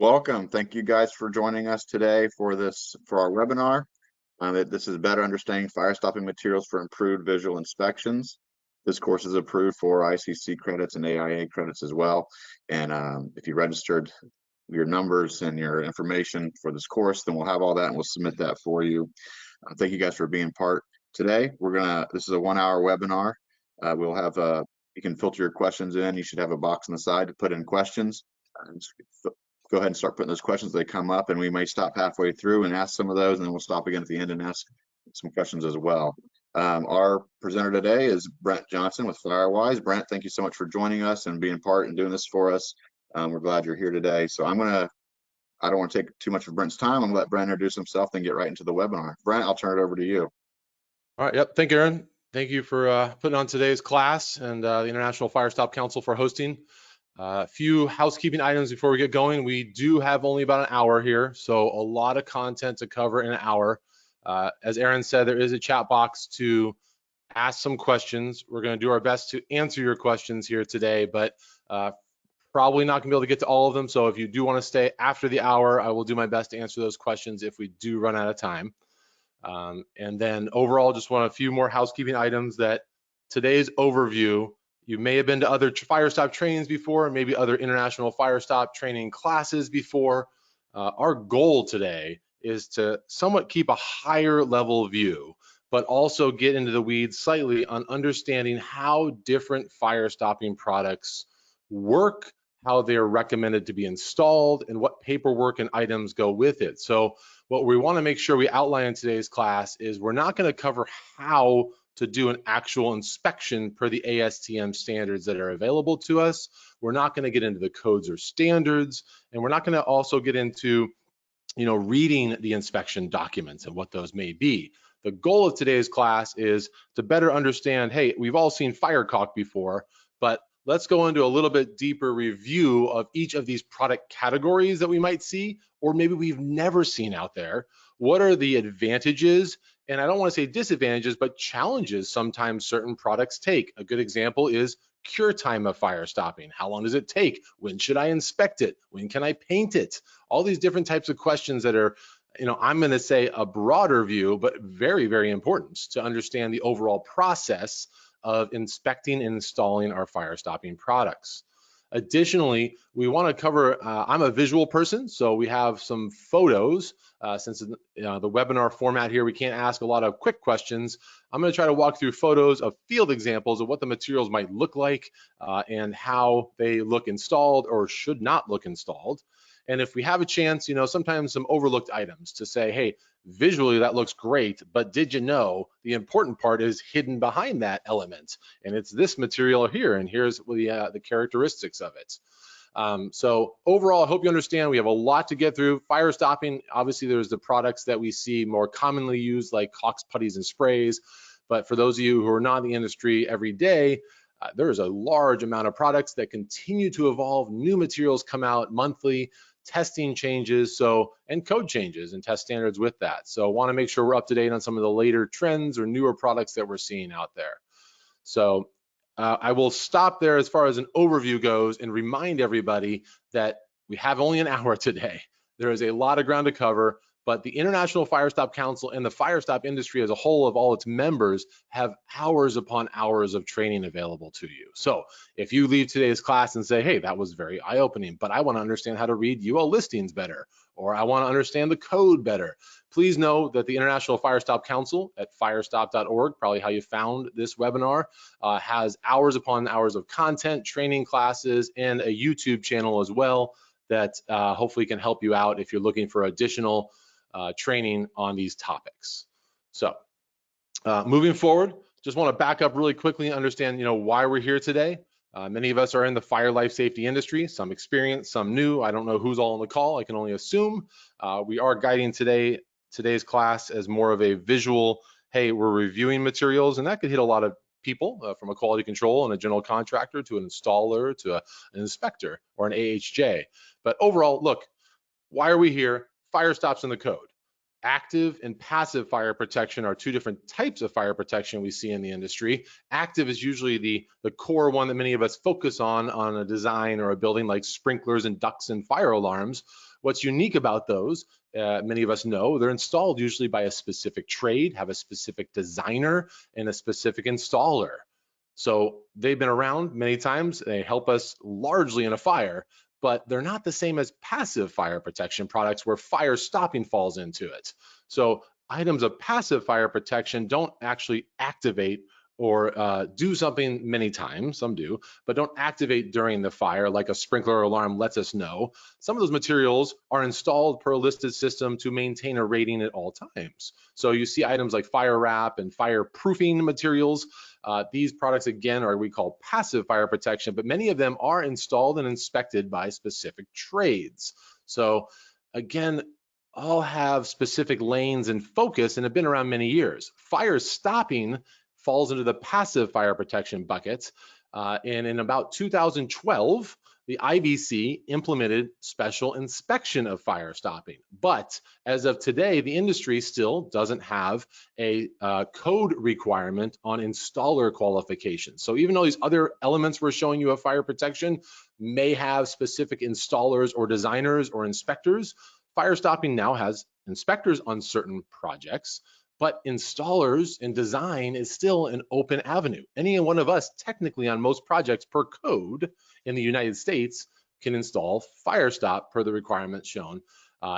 Welcome. Thank you guys for joining us today for our webinar. This is Better Understanding Fire-Stopping Materials for Improved Visual Inspections. This course is approved for ICC credits and AIA credits as well. And if you registered your numbers and your information for this course, then we'll have all that and we'll submit that for you. Thank you guys for being part today. This is a 1-hour webinar. We'll have you can filter your questions in. You should have a box on the side to put in questions. Go ahead and start putting those questions as they come up, and we may stop halfway through and ask some of those, and then we'll stop again at the end and ask some questions as well. Our presenter today is Brent Johnson with FireWise. Brent, thank you so much for joining us and being part and doing this for us. We're glad you're here today. So I don't want to take too much of Brent's time. I'm gonna let Brent introduce himself, then get right into the webinar. Brent, I'll turn it over to you. All right, yep, thank you, Aaron. Thank you for putting on today's class, and the International Firestop Council for hosting. A few housekeeping items before we get going. We do have only about an hour here, so a lot of content to cover in an hour. As Aaron said, there is a chat box to ask some questions. We're going to do our best to answer your questions here today, but probably not going to be able to get to all of them. So if you do want to stay after the hour, I will do my best to answer those questions if we do run out of time. And then overall, just want a few more housekeeping items. That today's overview, you may have been to other Firestop trainings before, maybe other international Firestop training classes before. Our goal today is to somewhat keep a higher level view, but also get into the weeds slightly on understanding how different fire stopping products work, how they're recommended to be installed, and what paperwork and items go with it. So what we want to make sure we outline in today's class is we're not going to cover how to do an actual inspection per the ASTM standards that are available to us. We're not going to get into the codes or standards, and we're not going to also get into, reading the inspection documents and what those may be. The goal of today's class is to better understand, hey, we've all seen fire caulk before, but let's go into a little bit deeper review of each of these product categories that we might see, or maybe we've never seen out there. What are the advantages? And I don't want to say disadvantages, but challenges sometimes certain products take. A good example is cure time of fire stopping. How long does it take? When should I inspect it? When can I paint it? All these different types of questions that are, I'm going to say a broader view, but very, very important to understand the overall process of inspecting and installing our fire stopping products. Additionally, we want to cover, I'm a visual person, so we have some photos. Since the webinar format here, we can't ask a lot of quick questions. I'm going to try to walk through photos of field examples of what the materials might look like and how they look installed or should not look installed. And if we have a chance, sometimes some overlooked items to say, hey, visually that looks great, but did you know the important part is hidden behind that element? And it's this material here, and here's the characteristics of it. So overall, I hope you understand we have a lot to get through. Fire stopping, obviously there's the products that we see more commonly used like caulks, putties, and sprays. But for those of you who are not in the industry every day, there is a large amount of products that continue to evolve. New materials come out monthly, testing changes, and code changes and test standards with that. So I want to make sure we're up to date on some of the later trends or newer products that we're seeing out there. So I will stop there as far as an overview goes and remind everybody that we have only an hour today. There is a lot of ground to cover, but the International Firestop Council and the Firestop industry as a whole of all its members have hours upon hours of training available to you. So if you leave today's class and say, hey, that was very eye-opening, but I want to understand how to read UL listings better, or I want to understand the code better, please know that the International Firestop Council at firestop.org, probably how you found this webinar, has hours upon hours of content, training classes, and a YouTube channel as well that hopefully can help you out if you're looking for additional training on these topics. So moving forward, just want to back up really quickly and understand, why we're here today. Many of us are in the fire life safety industry, some experienced, some new. I don't know who's all on the call. I can only assume. We are guiding today's class as more of a visual, hey, we're reviewing materials, and that could hit a lot of people from a quality control and a general contractor to an installer to an inspector or an AHJ. But overall, look, why are we here? Fire stops in the code. Active and passive fire protection are two different types of fire protection we see in the industry. Active is usually the core one that many of us focus on a design or a building, like sprinklers and ducts and fire alarms, What's unique about those, many of us know, they're installed usually by a specific trade, have a specific designer, and a specific installer. So they've been around many times. They help us largely in a fire, but they're not the same as passive fire protection products where fire stopping falls into it. So items of passive fire protection don't actually activate or do something many times, some do, but don't activate during the fire like a sprinkler alarm lets us know. Some of those materials are installed per a listed system to maintain a rating at all times. So you see items like fire wrap and fireproofing materials. These products, again, are what we call passive fire protection, but many of them are installed and inspected by specific trades. So again, all have specific lanes and focus and have been around many years. Fire stopping falls into the passive fire protection bucket. And in about 2012, the IBC implemented special inspection of fire stopping. But as of today, the industry still doesn't have a code requirement on installer qualifications. So even though these other elements we're showing you of fire protection may have specific installers or designers or inspectors, fire stopping now has inspectors on certain projects, but installers and design is still an open avenue. Any one of us, technically on most projects per code in the United States, can install Firestop per the requirements shown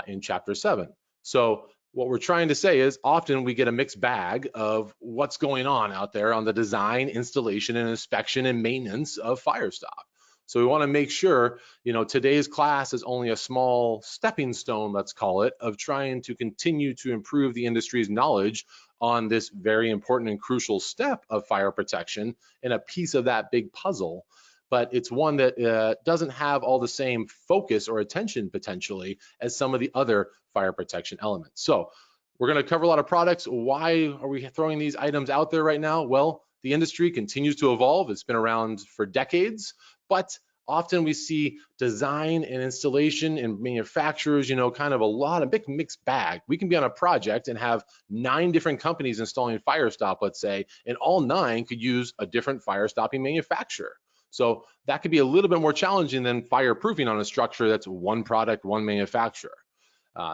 in Chapter 7. So what we're trying to say is often we get a mixed bag of what's going on out there on the design, installation, and inspection and maintenance of Firestop. So we want to make sure, today's class is only a small stepping stone, let's call it, of trying to continue to improve the industry's knowledge on this very important and crucial step of fire protection and a piece of that big puzzle. But it's one that doesn't have all the same focus or attention potentially as some of the other fire protection elements. So we're going to cover a lot of products. Why are we throwing these items out there right now? Well, the industry continues to evolve. It's been around for decades. But often we see design and installation and manufacturers, kind of a big mixed bag. We can be on a project and have 9 different companies installing Firestop, let's say, and all 9 could use a different fire stopping manufacturer. So that could be a little bit more challenging than fireproofing on a structure that's one product, one manufacturer.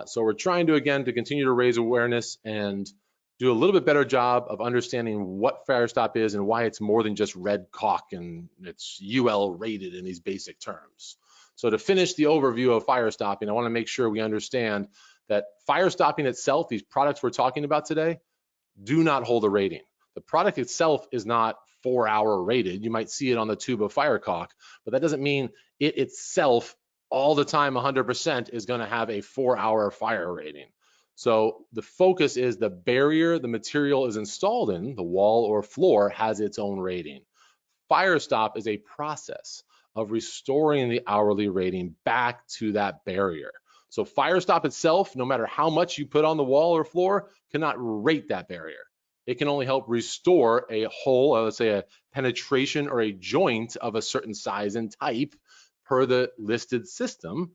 So we're trying to, again, to continue to raise awareness and do a little bit better job of understanding what Firestop is and why it's more than just red caulk and it's UL rated in these basic terms. So to finish the overview of fire stopping, I want to make sure we understand that fire stopping itself, these products we're talking about today, do not hold a rating. The product itself is not 4-hour rated. You might see it on the tube of fire caulk, but that doesn't mean it itself all the time 100% is going to have a 4-hour fire rating. So the focus is the barrier the material is installed in, the wall or floor, has its own rating. Firestop is a process of restoring the hourly rating back to that barrier. So Firestop itself, no matter how much you put on the wall or floor, cannot rate that barrier. It can only help restore a hole, let's say a penetration or a joint of a certain size and type per the listed system,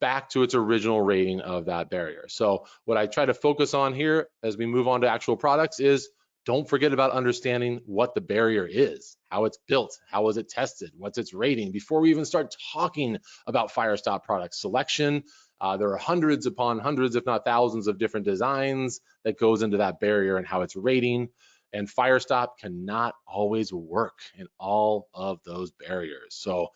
back to its original rating of that barrier. So what I try to focus on here as we move on to actual products is don't forget about understanding what the barrier is, how it's built, how was it tested, what's its rating, before we even start talking about Firestop product selection. There are hundreds upon hundreds, if not thousands, of different designs that goes into that barrier and how it's rating. And Firestop cannot always work in all of those barriers. So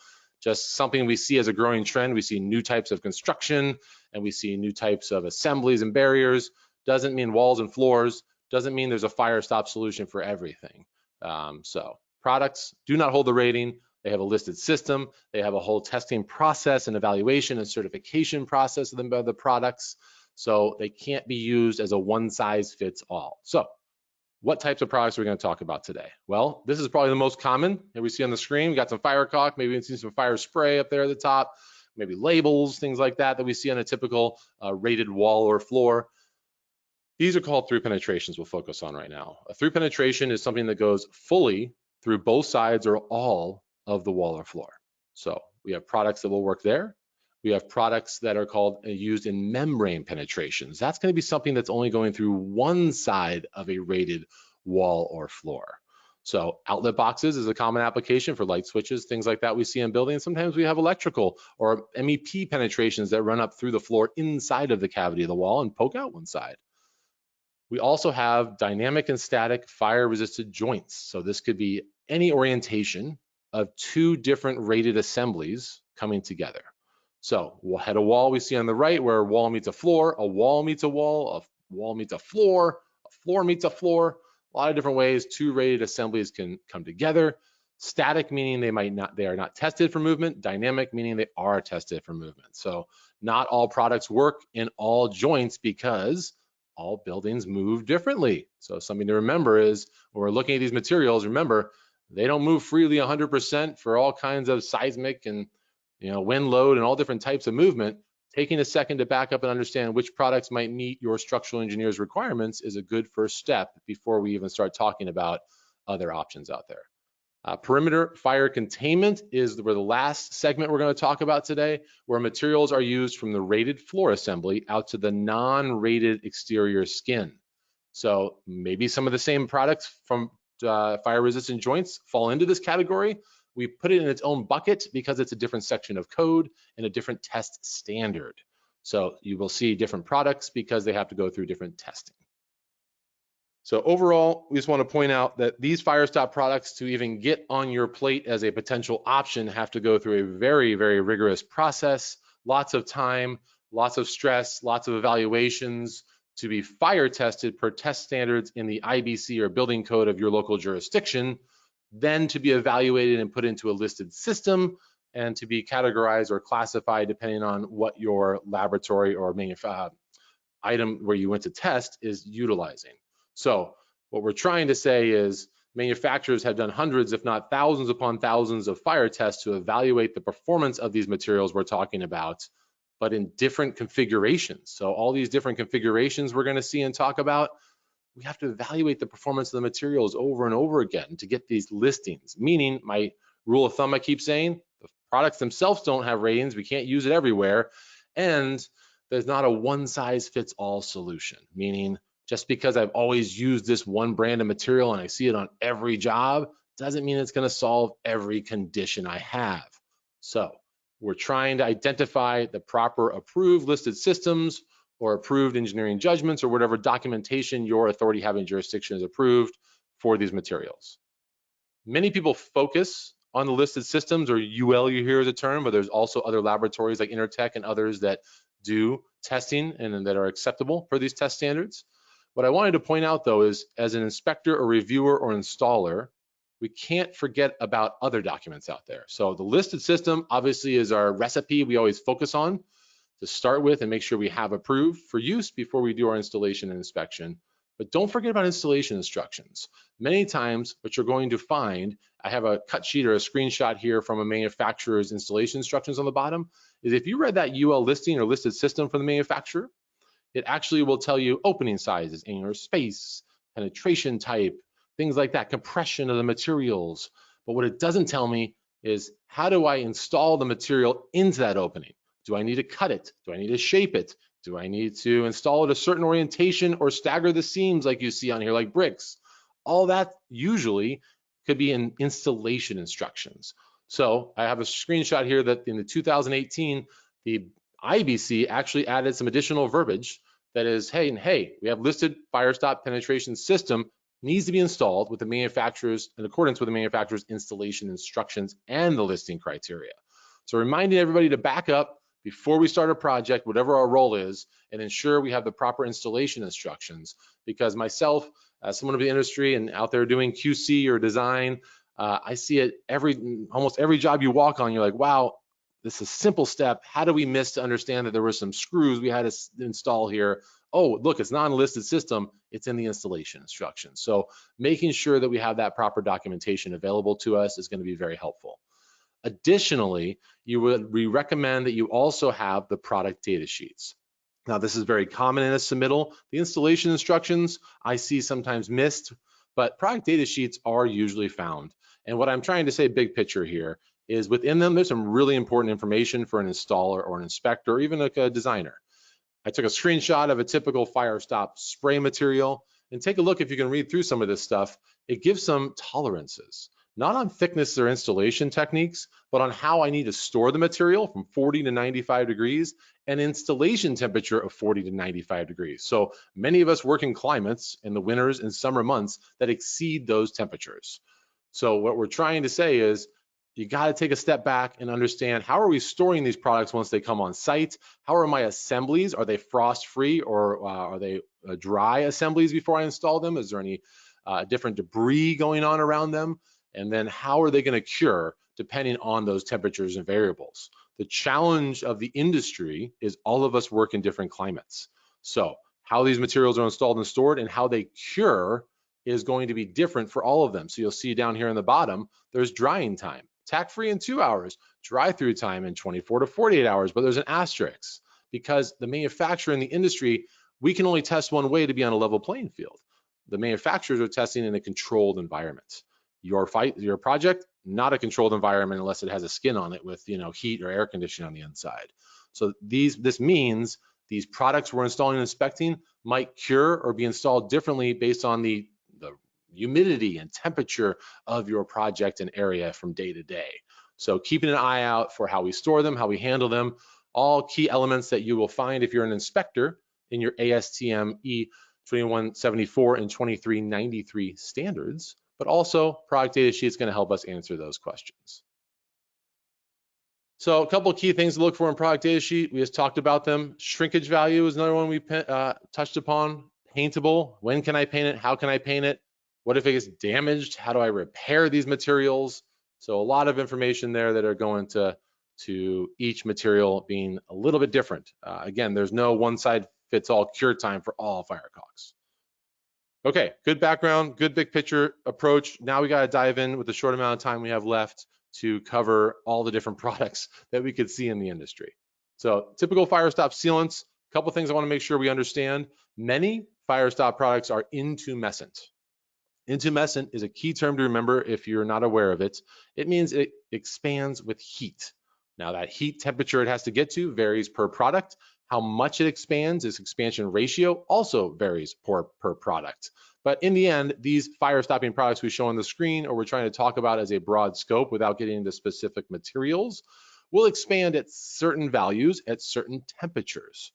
just something we see as a growing trend. We see new types of construction and we see new types of assemblies and barriers. Doesn't mean walls and floors, doesn't mean there's a Firestop solution for everything. So products do not hold the rating. They have a listed system. They have a whole testing process and evaluation and certification process of the products. So they can't be used as a one size fits all. So what types of products are we going to talk about today? Well, this is probably the most common that we see on the screen. We got some fire caulk, maybe we see some fire spray up there at the top, maybe labels, things like that we see on a typical rated wall or floor. These are called through penetrations we'll focus on right now. A through penetration is something that goes fully through both sides or all of the wall or floor. So we have products that will work there. We have products that are called used in membrane penetrations. That's going to be something that's only going through one side of a rated wall or floor. So outlet boxes is a common application for light switches, things like that we see in buildings. Sometimes we have electrical or MEP penetrations that run up through the floor inside of the cavity of the wall and poke out one side. We also have dynamic and static fire resistant joints. So this could be any orientation of two different rated assemblies coming together. So we'll head a wall we see on the right where a wall meets a wall meets a wall, a wall meets a floor meets a floor. A lot of different ways two rated assemblies can come together. Static meaning they are not tested for movement. Dynamic meaning they are tested for movement. So not all products work in all joints because all buildings move differently. So something to remember is when we're looking at these materials, remember, they don't move freely 100% for all kinds of seismic and wind load and all different types of movement. Taking a second to back up and understand which products might meet your structural engineer's requirements is a good first step before we even start talking about other options out there. Perimeter fire containment is where the last segment we're going to talk about today, where materials are used from the rated floor assembly out to the non-rated exterior skin. So maybe some of the same products from fire resistant joints fall into this category. We put it in its own bucket because it's a different section of code and a different test standard. So you will see different products because they have to go through different testing. So overall, we just want to point out that these Firestop products, to even get on your plate as a potential option, have to go through a very, very rigorous process, lots of time, lots of stress, lots of evaluations to be fire tested per test standards in the IBC or building code of your local jurisdiction, then to be evaluated and put into a listed system and to be categorized or classified depending on what your laboratory or item where you went to test is utilizing. So what we're trying to say is manufacturers have done hundreds, if not thousands upon thousands of fire tests to evaluate the performance of these materials we're talking about, but in different configurations. So all these different configurations we're going to see and talk about, we have to evaluate the performance of the materials over and over again to get these listings. Meaning, my rule of thumb I keep saying, the products themselves don't have ratings, we can't use it everywhere, and there's not a one size fits all solution. Meaning, just because I've always used this one brand of material and I see it on every job, doesn't mean it's going to solve every condition I have. So we're trying to identify the proper approved listed systems or approved engineering judgments or whatever documentation your authority having jurisdiction is approved for these materials. Many people focus on the listed systems, or UL you hear as a term, but there's also other laboratories like Intertech and others that do testing and that are acceptable for these test standards. What I wanted to point out though is, as an inspector or reviewer or installer, we can't forget about other documents out there. So the listed system obviously is our recipe we always focus on to start with and make sure we have approved for use before we do our installation and inspection. But don't forget about installation instructions. Many times what you're going to find, I have a cut sheet or a screenshot here from a manufacturer's installation instructions on the bottom, is if you read that UL listing or listed system from the manufacturer, it actually will tell you opening sizes, angular space, penetration type, things like that, compression of the materials. But what it doesn't tell me is, how do I install the material into that opening? Do I need to cut it? Do I need to shape it? Do I need to install it a certain orientation or stagger the seams like you see on here, like bricks? All that usually could be in installation instructions. So I have a screenshot here that in the 2018, the IBC actually added some additional verbiage that is, hey, we have listed Firestop penetration system needs to be installed with the manufacturer's, in accordance with the manufacturer's installation instructions and the listing criteria. So reminding everybody to back up before we start a project, whatever our role is, and ensure we have the proper installation instructions. Because myself, as someone of the industry and out there doing QC or design, I see it almost every job you walk on, you're like, wow, this is a simple step. How do we miss to understand that there were some screws we had to install here? Oh, look, it's not a listed system. It's in the installation instructions. So making sure that we have that proper documentation available to us is going to be very helpful. Additionally, we recommend that you also have the product data sheets. Now, this is very common in a submittal. The installation instructions I see sometimes missed, but product data sheets are usually found. And what I'm trying to say, big picture here, is within them, there's some really important information for an installer or an inspector, or even like a designer. I took a screenshot of a typical Firestop spray material, and take a look if you can read through some of this stuff. it gives some tolerances, not on thickness or installation techniques, but on how I need to store the material from 40 to 95 degrees and installation temperature of 40 to 95 degrees. So many of us work in climates in the winters and summer months that exceed those temperatures. So what we're trying to say is you got to take a step back and understand, how are we storing these products once they come on site? How are my assemblies? Are they frost free, or are they dry assemblies before I install them? Is there any different debris going on around them? And then how are they going to cure depending on those temperatures and variables? The challenge of the industry is all of us work in different climates. So how these materials are installed and stored and how they cure is going to be different for all of them. So you'll see down here in the bottom, there's drying time, tack free in 2 hours, dry through time in 24 to 48 hours, but there's an asterisk because the manufacturer in the industry, we can only test one way to be on a level playing field. The manufacturers are testing in a controlled environment. Your project, not a controlled environment unless it has a skin on it with, heat or air conditioning on the inside. So this means these products we're installing and inspecting might cure or be installed differently based on the humidity and temperature of your project and area from day to day. So keeping an eye out for how we store them, how we handle them, all key elements that you will find if you're an inspector in your ASTM E2174 and 2393 standards, but also product data sheet is going to help us answer those questions. So a couple of key things to look for in product data sheet. We just talked about them. Shrinkage value is another one we touched upon. Paintable, when can I paint it? How can I paint it? What if it gets damaged? How do I repair these materials? So a lot of information there that are going to each material being a little bit different. Again, there's no one size fits all cure time for all fire caulks. Okay, good background, good big picture approach. Now we got to dive in with the short amount of time we have left to cover all the different products that we could see in the industry. So typical Firestop sealants, a couple things I want to make sure we understand. Many Firestop products are intumescent. Intumescent is a key term to remember if you're not aware of it. It means it expands with heat. Now that heat temperature it has to get to varies per product. How much it expands, its expansion ratio also varies per product. But in the end, these fire stopping products we show on the screen, or we're trying to talk about as a broad scope without getting into specific materials, will expand at certain values at certain temperatures.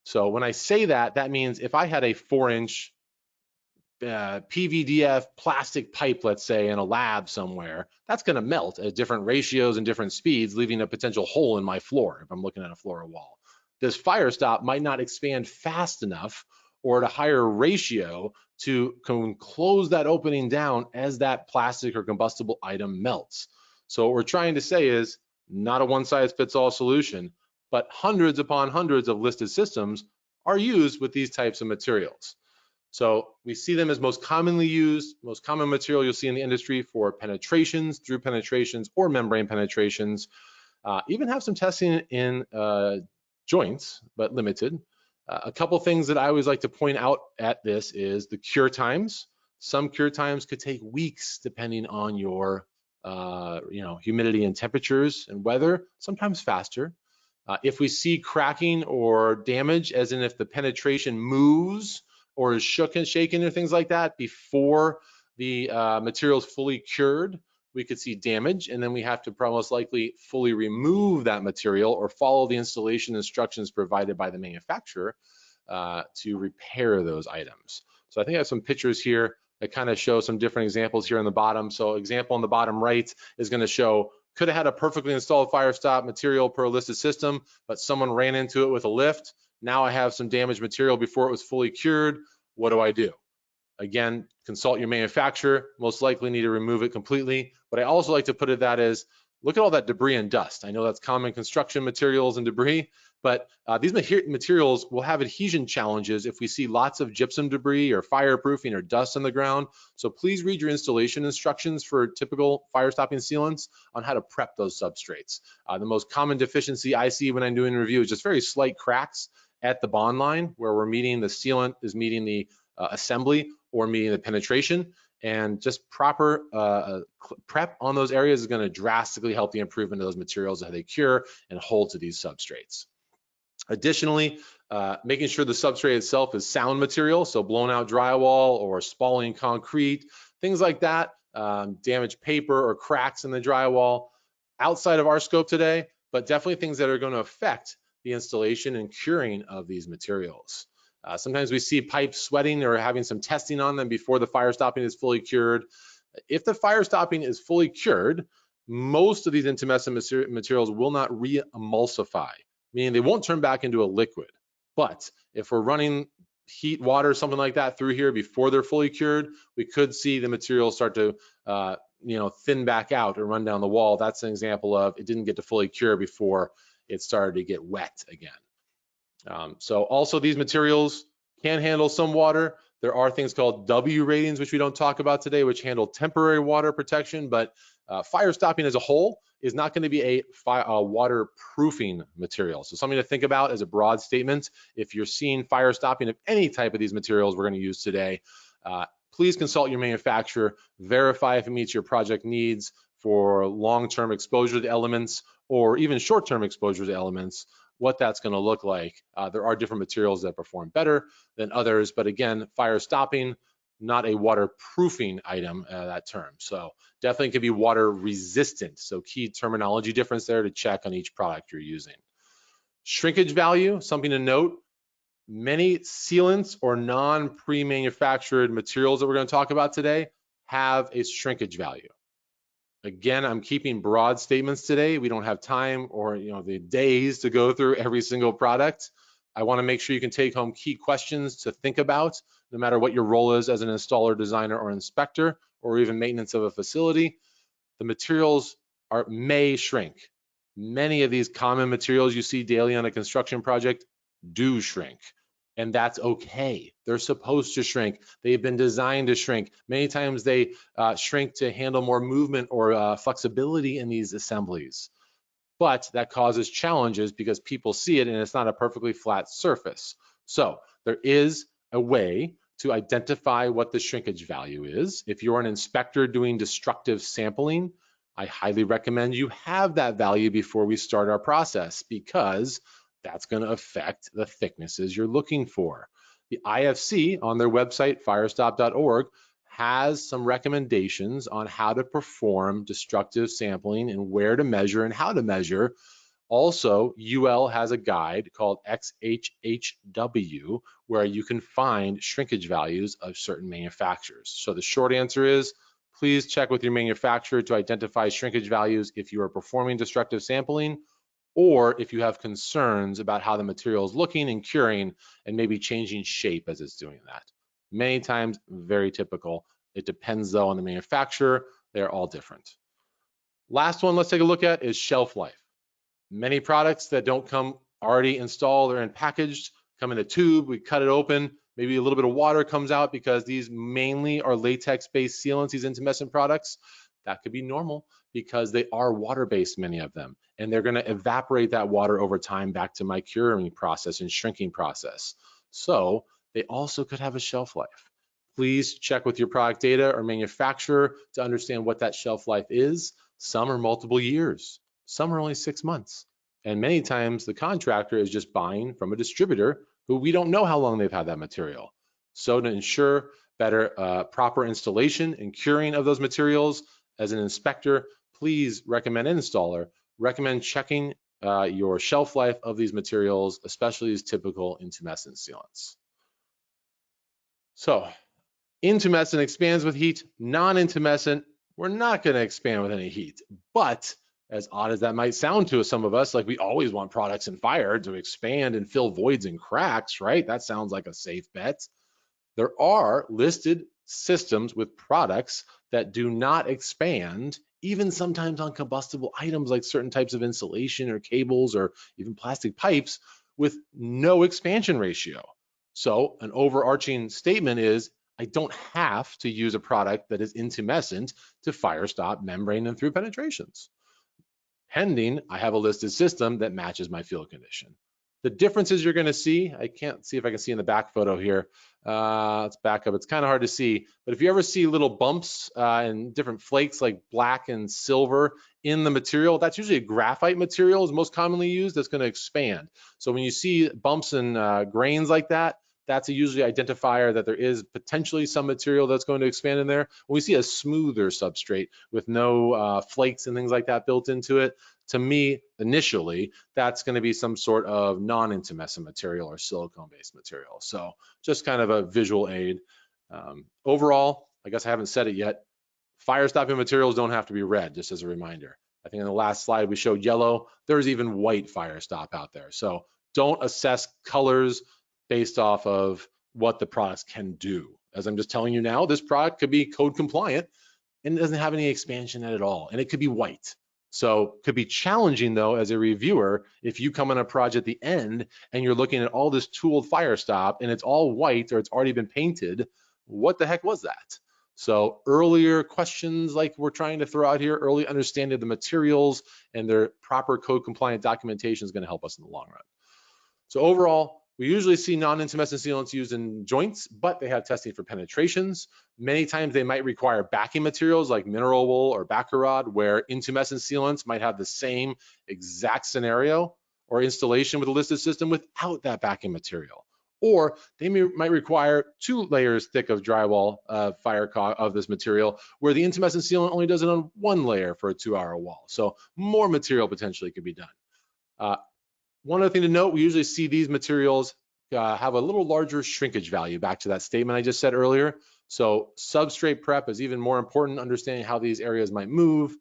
So when I say that, that means if I had a 4-inch PVDF plastic pipe, let's say, in a lab somewhere, that's going to melt at different ratios and different speeds, leaving a potential hole in my floor if I'm looking at a floor or wall. This Firestop might not expand fast enough or at a higher ratio to close that opening down as that plastic or combustible item melts. So what we're trying to say is not a one-size-fits-all solution, but hundreds upon hundreds of listed systems are used with these types of materials. So we see them as most commonly used, most common material you'll see in the industry for penetrations, through penetrations, or membrane penetrations. Even have some testing in joints, but limited. A couple things that I always like to point out at this is the cure times. Some cure times could take weeks depending on your humidity and temperatures and weather, sometimes faster. If we see cracking or damage, as in if the penetration moves or is shaken or things like that before the material is fully cured, we could see damage, and then we have to most likely fully remove that material or follow the installation instructions provided by the manufacturer to repair those items. So I think I have some pictures here that kind of show some different examples here on the bottom. So example on the bottom right is going to show, could have had a perfectly installed Firestop material per listed system, but someone ran into it with a lift. Now I have some damaged material before it was fully cured. What do I do? Again, consult your manufacturer, most likely need to remove it completely. But I also like to put it that as, look at all that debris and dust. I know that's common construction materials and debris, but these materials will have adhesion challenges if we see lots of gypsum debris or fireproofing or dust on the ground. So please read your installation instructions for typical fire stopping sealants on how to prep those substrates. The most common deficiency I see when I'm doing a review is just very slight cracks at the bond line where we're meeting the sealant is meeting the assembly or meeting the penetration, and just proper prep on those areas is going to drastically help the improvement of those materials as they cure and hold to these substrates. Additionally, making sure the substrate itself is sound material, so blown out drywall or spalling concrete, things like that, damaged paper or cracks in the drywall, outside of our scope today, but definitely things that are going to affect the installation and curing of these materials. Sometimes we see pipes sweating or having some testing on them before the fire stopping is fully cured. If the fire stopping is fully cured, most of these intumescent materials will not re-emulsify, meaning they won't turn back into a liquid. But if we're running heat, water, something like that through here before they're fully cured, we could see the material start to thin back out or run down the wall. That's an example of it didn't get to fully cure before it started to get wet again. So also these materials can handle some water. There are things called W ratings, which we don't talk about today, which handle temporary water protection, but fire stopping as a whole is not going to be a waterproofing material. So something to think about as a broad statement. If you're seeing fire stopping of any type of these materials we're going to use today, please consult your manufacturer, verify if it meets your project needs for long-term exposure to elements or even short-term exposure to elements, what that's going to look like. There are different materials that perform better than others, but again, fire stopping, not a waterproofing item, that term. So definitely can be water resistant. So key terminology difference there to check on each product you're using. Shrinkage value, something to note. Many sealants or non-pre-manufactured materials that we're going to talk about today have a shrinkage value. Again, I'm keeping broad statements today. We don't have time or the days to go through every single product. I want to make sure you can take home key questions to think about, no matter what your role is as an installer, designer, or inspector, or even maintenance of a facility. The materials may shrink. Many of these common materials you see daily on a construction project do shrink. And that's okay. They're supposed to shrink. They've been designed to shrink. Many times they shrink to handle more movement or flexibility in these assemblies. But that causes challenges because people see it and it's not a perfectly flat surface. So there is a way to identify what the shrinkage value is. If you're an inspector doing destructive sampling, I highly recommend you have that value before we start our process, because that's going to affect the thicknesses you're looking for. The IFC on their website, firestop.org, has some recommendations on how to perform destructive sampling and where to measure and how to measure. Also, UL has a guide called XHHW where you can find shrinkage values of certain manufacturers. So the short answer is, please check with your manufacturer to identify shrinkage values if you are performing destructive sampling, or if you have concerns about how the material is looking and curing and maybe changing shape as it's doing that. Many times, very typical. It depends though on the manufacturer. They're all different. Last one let's take a look at is shelf life. Many products that don't come already installed or packaged come in a tube. We cut it open. Maybe a little bit of water comes out because these mainly are latex-based sealants, these intumescent products. That could be normal because they are water-based, many of them, and they're going to evaporate that water over time back to my curing process and shrinking process. So they also could have a shelf life. Please check with your product data or manufacturer to understand what that shelf life is. Some are multiple years, some are only 6 months, and many times the contractor is just buying from a distributor who we don't know how long they've had that material. So to ensure better proper installation and curing of those materials, as an inspector, please recommend checking your shelf life of these materials, especially these typical intumescent sealants. So intumescent expands with heat, non-intumescent, we're not going to expand with any heat. But as odd as that might sound to some of us, like we always want products in fire to expand and fill voids and cracks, right? That sounds like a safe bet. There are listed systems with products that do not expand, even sometimes on combustible items like certain types of insulation or cables or even plastic pipes with no expansion ratio. So an overarching statement is, I don't have to use a product that is intumescent to fire stop membrane and through penetrations. Pending, I have a listed system that matches my field condition. The differences you're going to see, I can't see if I can see in the back photo here. Let's back up. It's kind of hard to see, but if you ever see little bumps and different flakes like black and silver in the material, that's usually a graphite material is most commonly used that's going to expand. So when you see bumps and grains like that, that's a usually identifier that there is potentially some material that's going to expand in there. When we see a smoother substrate with no flakes and things like that built into it, to me, initially, that's going to be some sort of non-intumescent material or silicone-based material. So just kind of a visual aid. Overall, I guess I haven't said it yet, fire stopping materials don't have to be red, just as a reminder. I think in the last slide we showed yellow. There's even white fire stop out there. So don't assess colors based off of what the products can do. As I'm just telling you now, this product could be code compliant and it doesn't have any expansion at all, and it could be white. So could be challenging though as a reviewer if you come on a project at the end and you're looking at all this tooled fire stop and it's all white or it's already been painted. What the heck was that? So earlier questions like we're trying to throw out here, early understanding of the materials and their proper code compliant documentation is going to help us in the long run. So overall, we usually see non-intumescent sealants used in joints, but they have testing for penetrations. Many times they might require backing materials like mineral wool or baccarod, where intumescent sealants might have the same exact scenario or installation with a listed system without that backing material. Or they might require 2 layers thick of drywall of this material, where the intumescent sealant only does it on 1 layer for a 2-hour wall. So more material potentially could be done. One other thing to note, we usually see these materials have a little larger shrinkage value, back to that statement I just said earlier. So substrate prep is even more important, understanding how these areas might move.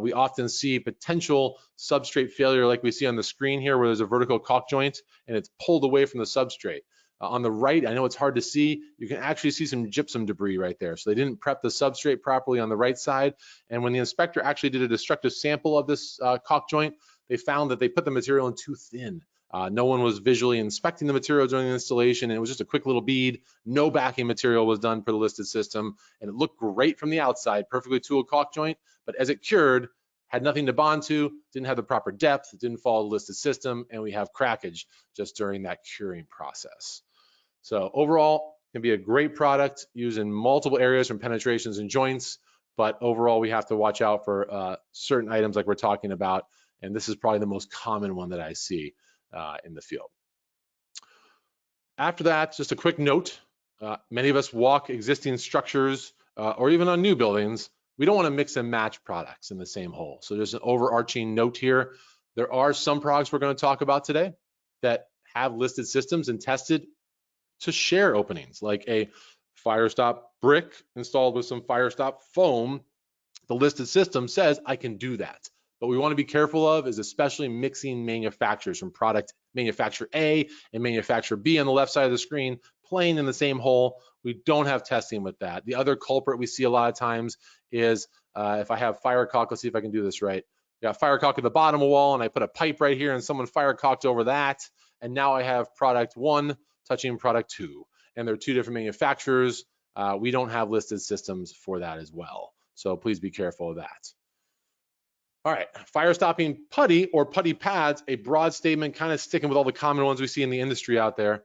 We often see potential substrate failure like we see on the screen here, where there's a vertical caulk joint and it's pulled away from the substrate. On the right, I know it's hard to see, you can actually see some gypsum debris right there. So they didn't prep the substrate properly on the right side. And when the inspector actually did a destructive sample of this caulk joint, they found that they put the material in too thin. No one was visually inspecting the material during the installation, and it was just a quick little bead. No backing material was done for the listed system, and it looked great from the outside, perfectly tooled caulk joint, but as it cured, had nothing to bond to, didn't have the proper depth, didn't follow the listed system, and we have crackage just during that curing process. So overall, it can be a great product used in multiple areas from penetrations and joints, but overall we have to watch out for certain items like we're talking about, and this is probably the most common one that I see in the field. After that, just a quick note, many of us walk existing structures or even on new buildings. We don't want to mix and match products in the same hole. So there's an overarching note here. There are some products we're going to talk about today that have listed systems and tested to share openings, like a Firestop brick installed with some Firestop foam. The listed system says I can do that. But we want to be careful of is especially mixing manufacturers from product manufacturer A and manufacturer B on the left side of the screen, playing in the same hole. We don't have testing with that. The other culprit we see a lot of times is if I have fire caulk, let's see if I can do this right. I got fire caulk at the bottom of the wall and I put a pipe right here and someone fire caulked over that. And now I have product 1 touching product 2. And they're 2 different manufacturers. We don't have listed systems for that as well. So please be careful of that. All right, fire stopping putty or putty pads, a broad statement, kind of sticking with all the common ones we see in the industry out there.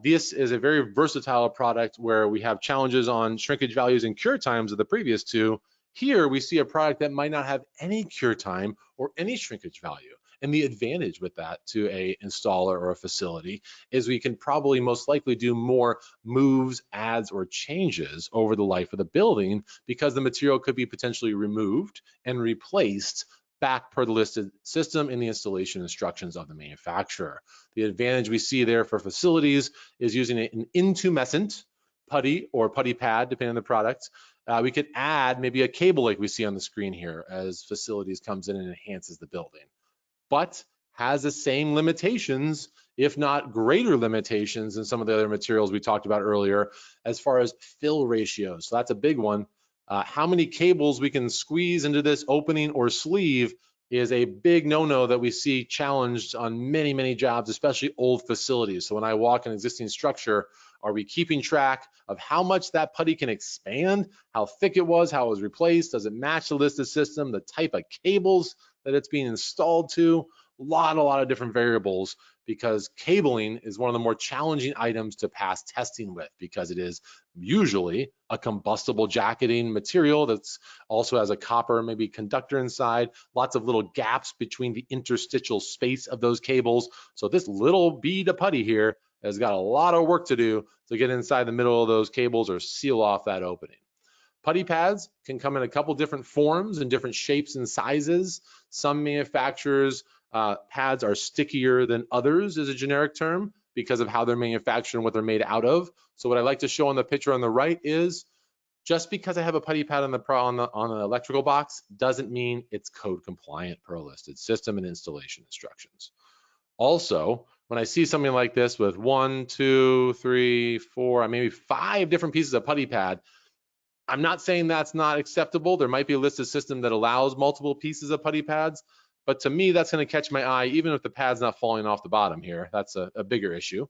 This is a very versatile product where we have challenges on shrinkage values and cure times of the previous 2. Here we see a product that might not have any cure time or any shrinkage value. And the advantage with that to a installer or a facility is we can probably most likely do more moves, adds, or changes over the life of the building because the material could be potentially removed and replaced back per the listed system in the installation instructions of the manufacturer. The advantage we see there for facilities is using an intumescent putty or putty pad, depending on the product. We could add maybe a cable like we see on the screen here as facilities comes in and enhances the building, but has the same limitations, if not greater limitations than some of the other materials we talked about earlier as far as fill ratios. So that's a big one. How many cables we can squeeze into this opening or sleeve is a big no-no that we see challenged on many, many jobs, especially old facilities. So when I walk an existing structure, are we keeping track of how much that putty can expand, how thick it was, how it was replaced? Does it match the listed system, the type of cables that it's being installed to? A lot of different variables, because cabling is one of the more challenging items to pass testing with, because it is usually a combustible jacketing material that's also has a copper, maybe conductor inside, lots of little gaps between the interstitial space of those cables. So this little bead of putty here has got a lot of work to do to get inside the middle of those cables or seal off that opening. Putty pads can come in a couple different forms and different shapes and sizes. Some manufacturers pads are stickier than others is a generic term because of how they're manufactured and what they're made out of. So what I like to show on the picture on the right is just because I have a putty pad on the electrical box doesn't mean it's code compliant per listed system and installation instructions. Also, when I see something like this with 1, 2, 3, 4, maybe 5 different pieces of putty pad, I'm not saying that's not acceptable. There might be a listed system that allows multiple pieces of putty pads, but to me, that's going to catch my eye, even if the pad's not falling off the bottom here. That's a bigger issue.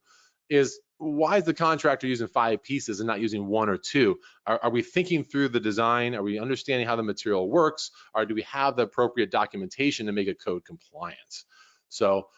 Is why is the contractor using 5 pieces and not using 1 or 2? Are we thinking through the design? Are we understanding how the material works? Or do we have the appropriate documentation to make it code compliant? So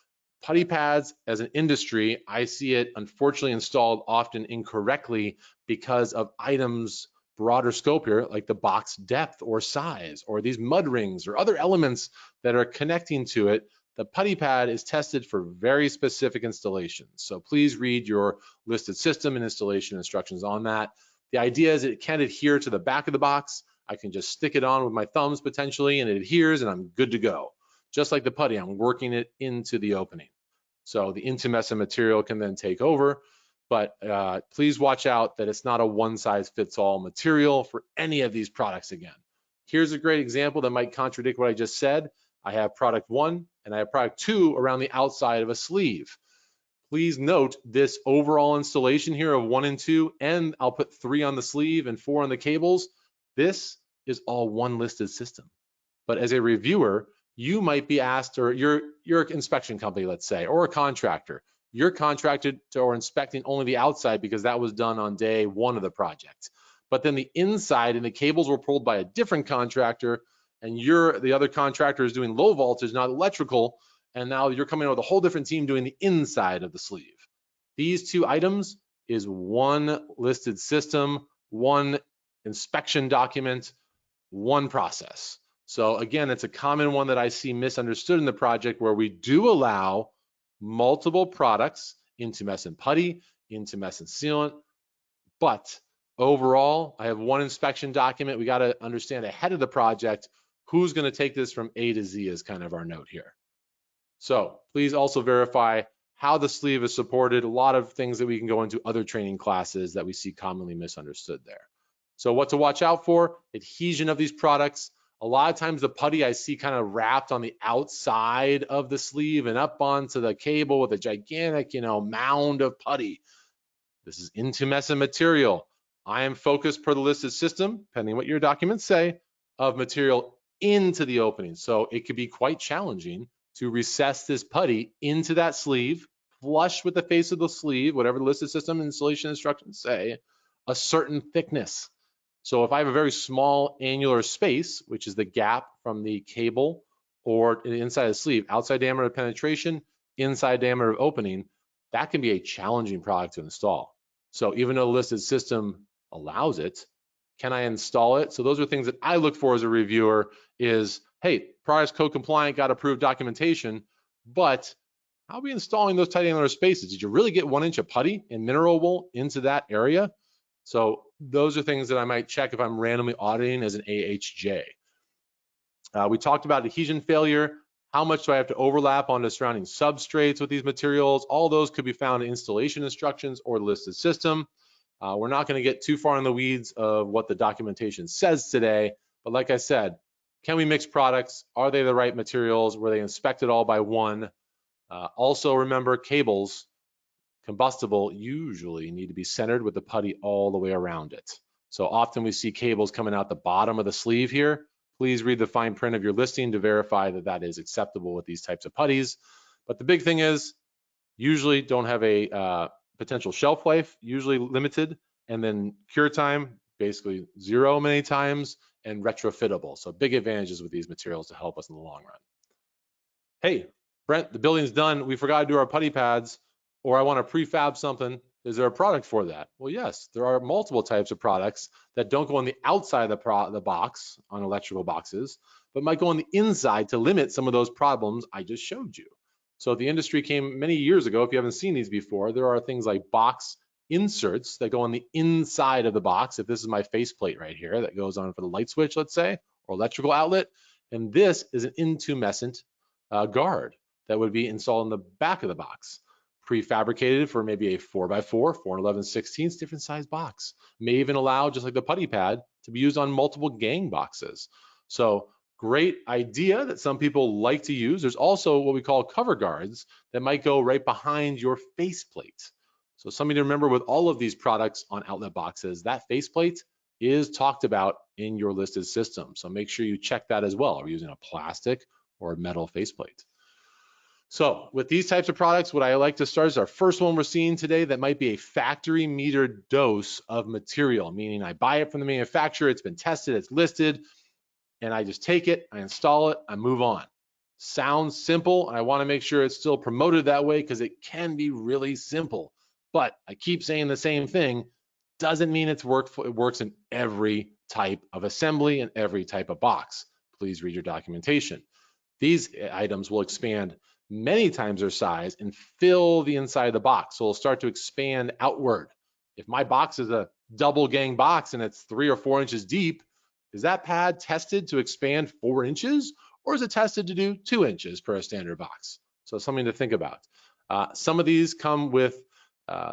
putty pads as an industry, I see it unfortunately installed often incorrectly because of items broader scope here, like the box depth or size, or these mud rings or other elements that are connecting to it. The putty pad is tested for very specific installations. So please read your listed system and installation instructions on that. The idea is it can adhere to the back of the box. I can just stick it on with my thumbs potentially and it adheres and I'm good to go. Just like the putty, I'm working it into the opening. So the intumescent material can then take over. But please watch out that it's not a one-size-fits-all material for any of these products again. Here's a great example that might contradict what I just said. I have product 1 and I have product 2 around the outside of a sleeve. Please note this overall installation here of 1 and 2, and I'll put 3 on the sleeve and 4 on the cables. This is all one listed system. But as a reviewer, you might be asked, or your inspection company, let's say, or a contractor, you're contracted to or inspecting only the outside because that was done on day 1 of the project. But then the inside and the cables were pulled by a different contractor, and the other contractor is doing low voltage, not electrical, and now you're coming in with a whole different team doing the inside of the sleeve. These 2 items is one listed system, one inspection document, one process. So again, it's a common one that I see misunderstood in the project where we do allow multiple products, intumescent putty, intumescent sealant, but overall, I have one inspection document. We got to understand ahead of the project who's going to take this from A to Z is kind of our note here. So please also verify how the sleeve is supported. A lot of things that we can go into other training classes that we see commonly misunderstood there. So what to watch out for, adhesion of these products. A lot of times the putty I see kind of wrapped on the outside of the sleeve and up onto the cable with a gigantic, mound of putty. This is intumescent material. I am focused per the listed system, depending on what your documents say, of material into the opening. So it could be quite challenging to recess this putty into that sleeve, flush with the face of the sleeve, whatever the listed system installation instructions say, a certain thickness. So if I have a very small annular space, which is the gap from the cable or the inside of the sleeve, outside diameter of penetration, inside diameter of opening, that can be a challenging product to install. So even though the listed system allows it, can I install it? So those are things that I look for as a reviewer is, hey, product's code compliant, got approved documentation, but how are we installing those tight annular spaces? Did you really get 1 inch of putty and mineral wool into that area? So those are things that I might check if I'm randomly auditing as an AHJ. We talked about adhesion failure. How much do I have to overlap onto surrounding substrates with these materials? All those could be found in installation instructions or listed system. We're not going to get too far in the weeds of what the documentation says today, but like I said, can we mix products? Are they the right materials? Were they inspected all by one? Also remember cables, combustible, usually need to be centered with the putty all the way around it. So often we see cables coming out the bottom of the sleeve here. Please read the fine print of your listing to verify that that is acceptable with these types of putties. But the big thing is usually don't have a potential shelf life, usually limited, and then cure time, basically 0 many times, and retrofittable. So big advantages with these materials to help us in the long run. Hey, Brent, the building's done. We forgot to do our putty pads, or I want to prefab something. Is there a product for that? Well, yes, there are multiple types of products that don't go on the outside of the box on electrical boxes, but might go on the inside to limit some of those problems I just showed you. So the industry came many years ago. If you haven't seen these before, there are things like box inserts that go on the inside of the box. If this is my faceplate right here that goes on for the light switch, let's say, or electrical outlet, and this is an intumescent guard that would be installed in the back of the box, prefabricated for maybe a 4x4, 411/16, different size box. May even allow, just like the putty pad, to be used on multiple gang boxes. So great idea that some people like to use. There's also what we call cover guards that might go right behind your faceplate. So something to remember with all of these products on outlet boxes, that faceplate is talked about in your listed system. So make sure you check that as well. Are we using a plastic or a metal faceplate? So with these types of products, what I like to start is our first one we're seeing today that might be a factory metered dose of material, meaning I buy it from the manufacturer, it's been tested, it's listed, and I just take it, I install it, I move on. Sounds simple, and I want to make sure it's still promoted that way because it can be really simple. But I keep saying the same thing, doesn't mean it works in every type of assembly and every type of box. Please read your documentation. These items will expand many times their size and fill the inside of the box. So it'll start to expand outward. If my box is a double gang box and it's 3 or 4 inches deep, is that pad tested to expand 4 inches, or is it tested to do 2 inches per a standard box? So something to think about. Some of these come with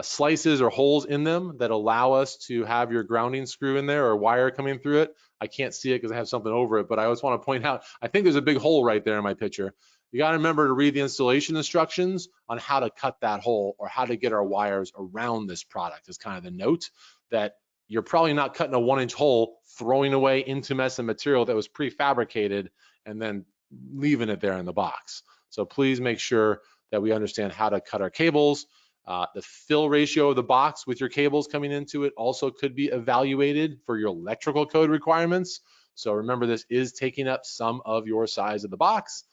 slices or holes in them that allow us to have your grounding screw in there or wire coming through it. I can't see it because I have something over it, but I always want to point out, I think there's a big hole right there in my picture. You got to remember to read the installation instructions on how to cut that hole or how to get our wires around this product is kind of the note that you're probably not cutting a 1-inch hole, throwing away intumescent material that was prefabricated and then leaving it there in the box. So please make sure that we understand how to cut our cables. The fill ratio of the box with your cables coming into it also could be evaluated for your electrical code requirements. So remember, this is taking up some of your size of the box.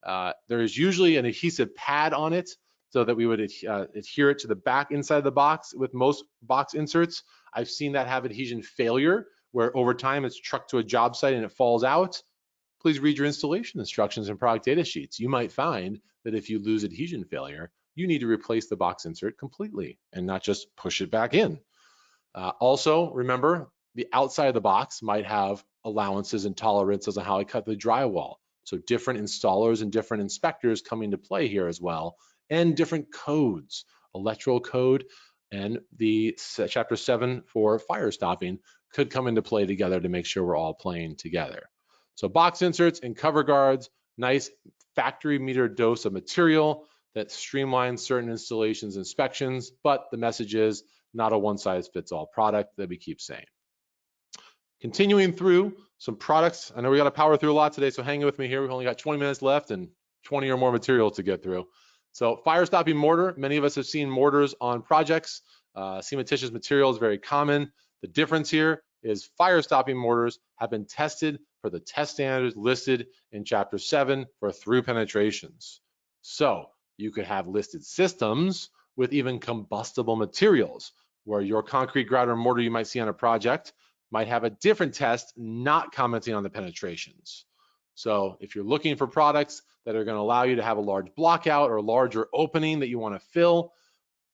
There is usually an adhesive pad on it so that we would adhere it to the back inside of the box. With most box inserts, I've seen that have adhesion failure where over time it's trucked to a job site and it falls out. Please read your installation instructions and product data sheets. You might find that if you lose adhesion failure, you need to replace the box insert completely and not just push it back in. Also, remember, the outside of the box might have allowances and tolerances on how I cut the drywall. So different installers and different inspectors come into play here as well, and different codes, electrical code and the chapter 7 for fire stopping could come into play together to make sure we're all playing together. So box inserts and cover guards, nice factory meter dose of material that streamlines certain installations inspections, but the message is not a one-size-fits-all product that we keep saying. Continuing through some products, I know we got to power through a lot today, so hang with me here. We've only got 20 minutes left and 20 or more materials to get through. So fire stopping mortar, many of us have seen mortars on projects. Cementitious material is very common. The difference here is fire stopping mortars have been tested for the test standards listed in chapter 7 for through penetrations. So you could have listed systems with even combustible materials where your concrete grout or mortar you might see on a project might have a different test not commenting on the penetrations. So if you're looking for products that are going to allow you to have a large blockout or larger opening that you want to fill,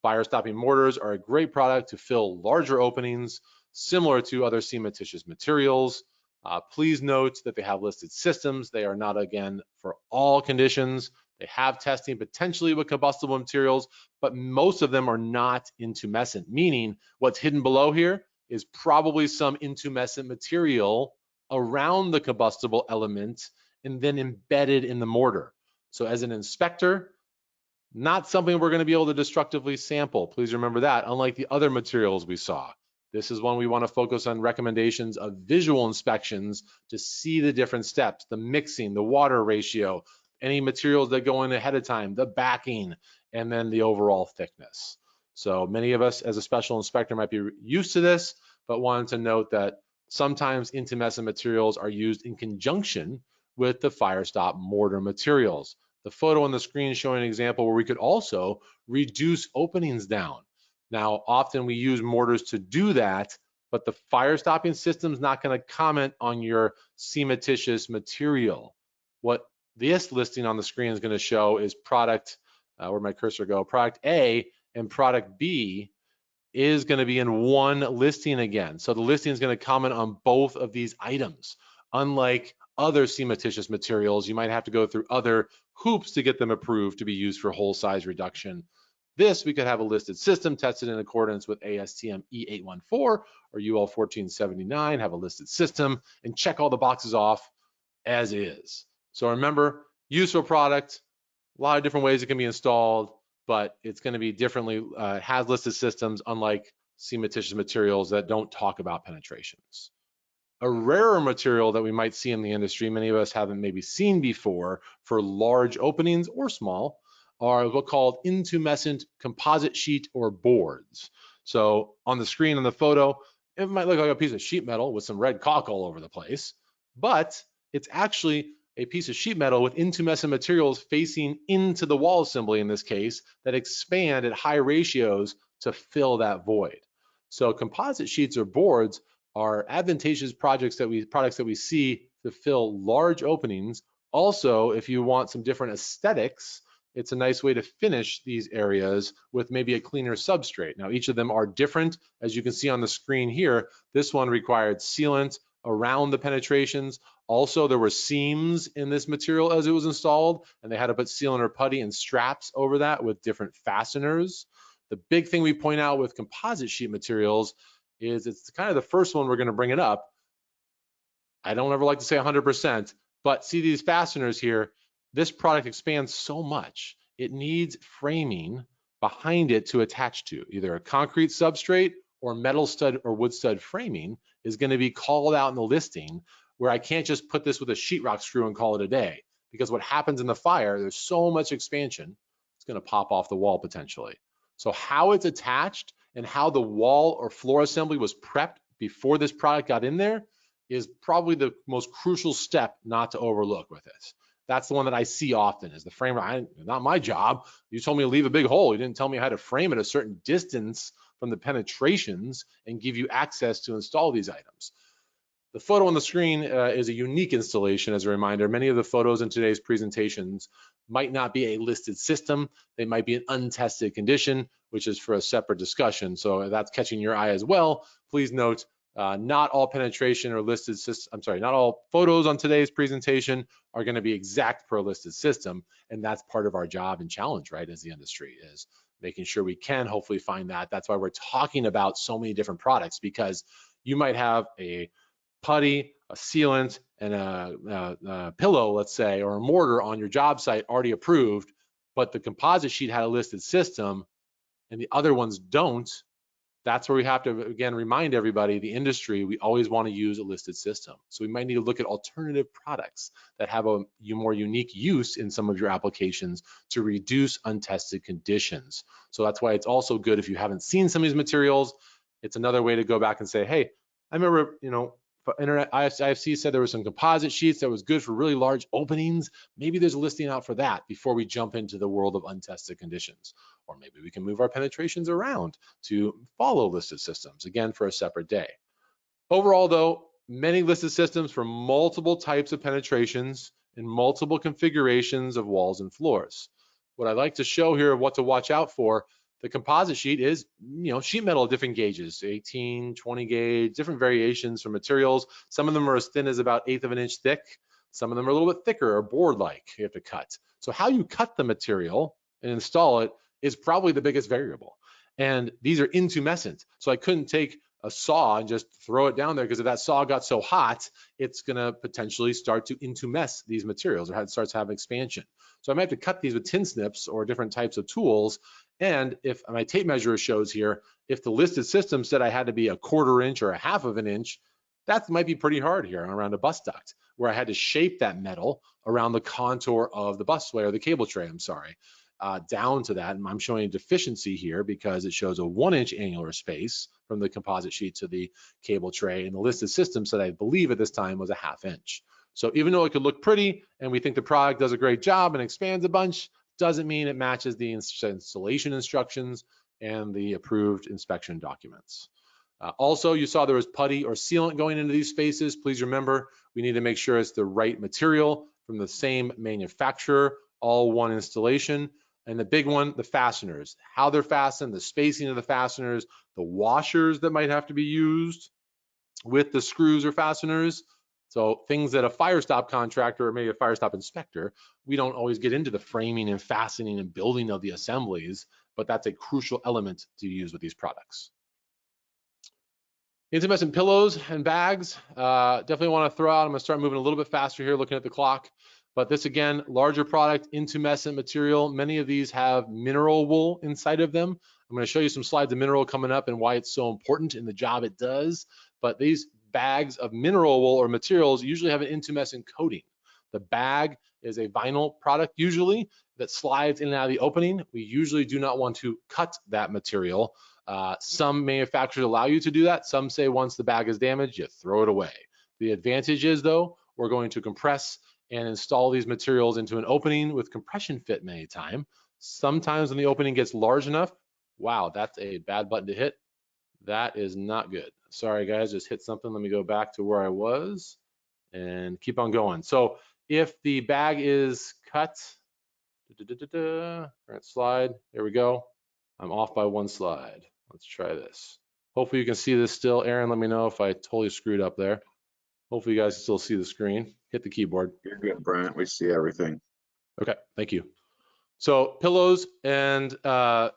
fire stopping mortars are a great product to fill larger openings similar to other cementitious materials. Please note that they have listed systems. They are not, again, for all conditions. They have testing potentially with combustible materials, but most of them are not intumescent, meaning what's hidden below here is probably some intumescent material around the combustible element and then embedded in the mortar. So as an inspector, not something we're going to be able to destructively sample. Please remember that, unlike the other materials we saw. This is one we want to focus on recommendations of visual inspections to see the different steps, the mixing, the water ratio, any materials that go in ahead of time, the backing, and then the overall thickness. So many of us as a special inspector might be used to this, but wanted to note that sometimes intumescent materials are used in conjunction with the Firestop mortar materials. The photo on the screen is showing an example where we could also reduce openings down. Now, often we use mortars to do that, but the fire stopping system is not going to comment on your cementitious material. What this listing on the screen is going to show is product where'd my cursor go? Product A and product B is going to be in one listing again. So the listing is going to comment on both of these items. Unlike other cementitious materials, you might have to go through other hoops to get them approved to be used for whole size reduction. This, we could have a listed system tested in accordance with ASTM E814 or UL 1479, have a listed system and check all the boxes off as is. So remember, useful product, a lot of different ways it can be installed, but it's going to be differently, has listed systems, unlike cementitious materials that don't talk about penetrations. A rarer material that we might see in the industry, many of us haven't maybe seen before for large openings or small, are what's called intumescent composite sheet or boards. So on the screen in the photo, it might look like a piece of sheet metal with some red caulk all over the place, but it's actually a piece of sheet metal with intumescent materials facing into the wall assembly in this case that expand at high ratios to fill that void. So composite sheets or boards are advantageous products that we see to fill large openings. Also, if you want some different aesthetics, it's a nice way to finish these areas with maybe a cleaner substrate. Now, each of them are different. As you can see on the screen here, this one required sealant around the penetrations. Also, there were seams in this material as it was installed, and they had to put sealant or putty and straps over that with different fasteners. The big thing we point out with composite sheet materials is it's kind of the first one we're going to bring it up. I don't ever like to say 100%, but see these fasteners here, this product expands so much, it needs framing behind it to attach to. Either a concrete substrate or metal stud or wood stud framing is going to be called out in the listing, where I can't just put this with a sheetrock screw and call it a day, because what happens in the fire, there's so much expansion, it's going to pop off the wall potentially. So how it's attached and how the wall or floor assembly was prepped before this product got in there is probably the most crucial step not to overlook with this. That's the one that I see often is the framer. Not my job. You told me to leave a big hole. You didn't tell me how to frame it a certain distance from the penetrations and give you access to install these items. The photo on the screen is a unique installation. As a reminder, many of the photos in today's presentations might not be a listed system. They might be an untested condition, which is for a separate discussion. So if that's catching your eye as well, please note, not all penetration or listed system, not all photos on today's presentation are going to be exact per listed system. And that's part of our job and challenge, right, as the industry, is making sure we can hopefully find that. That's why we're talking about so many different products, because you might have a putty, a sealant, and a pillow, let's say, or a mortar on your job site already approved, but the composite sheet had a listed system and the other ones don't. That's where we have to, again, remind everybody, the industry, we always want to use a listed system. So we might need to look at alternative products that have a more unique use in some of your applications to reduce untested conditions. So that's why it's also good if you haven't seen some of these materials, it's another way to go back and say, hey, I remember, Internet IFC said there were some composite sheets that was good for really large openings. Maybe there's a listing out for that before we jump into the world of untested conditions. Or maybe we can move our penetrations around to follow listed systems, again, for a separate day. Overall, though, many listed systems for multiple types of penetrations and multiple configurations of walls and floors. What I'd like to show here of what to watch out for, the composite sheet is, sheet metal of different gauges, 18, 20 gauge, different variations for materials. Some of them are as thin as about 1/8 of an inch thick. Some of them are a little bit thicker or board-like you have to cut. So how you cut the material and install it is probably the biggest variable. And these are intumescent. So I couldn't take a saw and just throw it down there, because if that saw got so hot, it's gonna potentially start to intumesce these materials, or it starts to have expansion. So I might have to cut these with tin snips or different types of tools. And if my tape measure shows here, if the listed system said I had to be 1/4 inch or 1/2 of an inch, that might be pretty hard here around a bus duct, where I had to shape that metal around the contour of the busway, or the cable tray, down to that. And I'm showing a deficiency here because it shows a 1-inch annular space from the composite sheet to the cable tray, and the listed system said, I believe at this time, was a 1/2 inch. So even though it could look pretty and we think the product does a great job and expands a bunch, doesn't mean it matches the installation instructions and the approved inspection documents. Also, you saw there was putty or sealant going into these spaces. Please remember, we need to make sure it's the right material from the same manufacturer, all one installation. And the big one, the fasteners, how they're fastened, the spacing of the fasteners, the washers that might have to be used with the screws or fasteners. So things that a Firestop contractor or maybe a Firestop inspector, we don't always get into the framing and fastening and building of the assemblies, but that's a crucial element to use with these products. Intumescent pillows and bags, definitely want to throw out. I'm going to start moving a little bit faster here, looking at the clock. But this again, larger product, intumescent material. Many of these have mineral wool inside of them. I'm going to show you some slides of mineral coming up and why it's so important in the job it does. But these bags of mineral wool or materials usually have an intumescent coating. The bag is a vinyl product usually that slides in and out of the opening. We usually do not want to cut that material. Some manufacturers allow you to do that. Some say once the bag is damaged, you throw it away. The advantage is though, we're going to compress and install these materials into an opening with compression fit many times. Sometimes when the opening gets large enough, wow, that's a bad button to hit. That is not good. Sorry guys, just hit something. Let me go back to where I was and keep on going. So if the bag is cut, current slide, there we go. I'm off by one slide. Let's try this. Hopefully you can see this still. Aaron, let me know if I totally screwed up there. Hopefully you guys can still see the screen. Hit the keyboard. You're good, Brent. We see everything. Okay, thank you. So pillows and other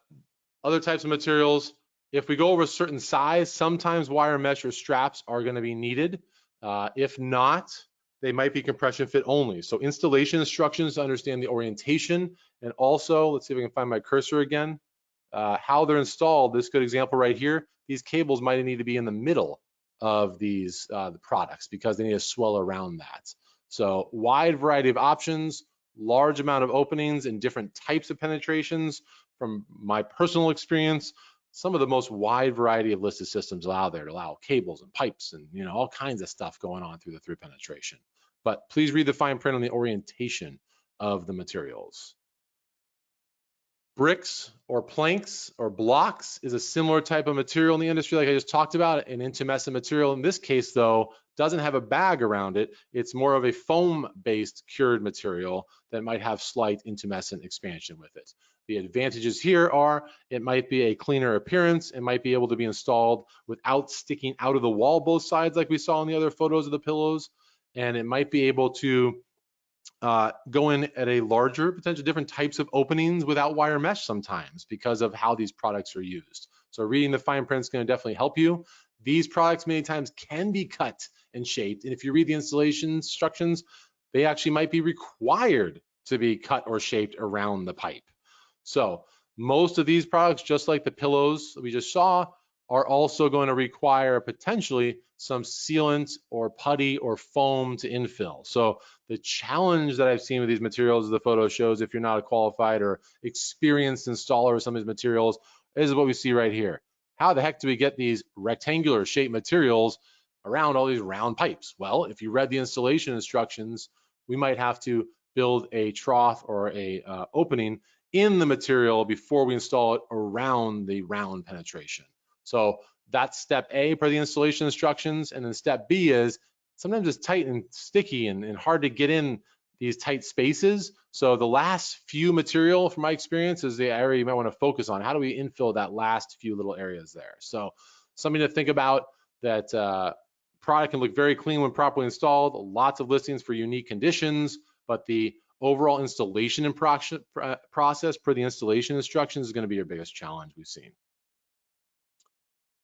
types of materials, if we go over a certain size, sometimes wire mesh or straps are going to be needed. If not, they might be compression fit only. So installation instructions to understand the orientation, and also, let's see if I can find my cursor again, how they're installed. This good example right here, these cables might need to be in the middle of these the products because they need to swell around that. So wide variety of options, large amount of openings and different types of penetrations. From my personal experience, some of the most wide variety of listed systems allow there to allow cables and pipes and all kinds of stuff going on through the through penetration. But please read the fine print on the orientation of the materials. Bricks or planks or blocks is a similar type of material in the industry like I just talked about, an intumescent material. In this case though, doesn't have a bag around it. It's more of a foam-based cured material that might have slight intumescent expansion with it. The advantages here are it might be a cleaner appearance. It might be able to be installed without sticking out of the wall both sides like we saw in the other photos of the pillows. And it might be able to go in at a larger, potential different types of openings without wire mesh sometimes because of how these products are used. So reading the fine print is going to definitely help you. These products many times can be cut and shaped. And if you read the installation instructions, they actually might be required to be cut or shaped around the pipe. So most of these products, just like the pillows we just saw, are also going to require potentially some sealant or putty or foam to infill. So the challenge that I've seen with these materials, as the photo shows, if you're not a qualified or experienced installer of some of these materials, is what we see right here. How the heck do we get these rectangular shaped materials around all these round pipes? Well, if you read the installation instructions, we might have to build a trough or a opening in the material before we install it around the round penetration. So that's step A per the installation instructions. And then step B is sometimes it's tight and sticky and hard to get in these tight spaces. So the last few material, from my experience, is the area you might want to focus on. How do we infill that last few little areas there? So something to think about. That product can look very clean when properly installed. Lots of listings for unique conditions, but the overall installation and process per the installation instructions is going to be your biggest challenge we've seen.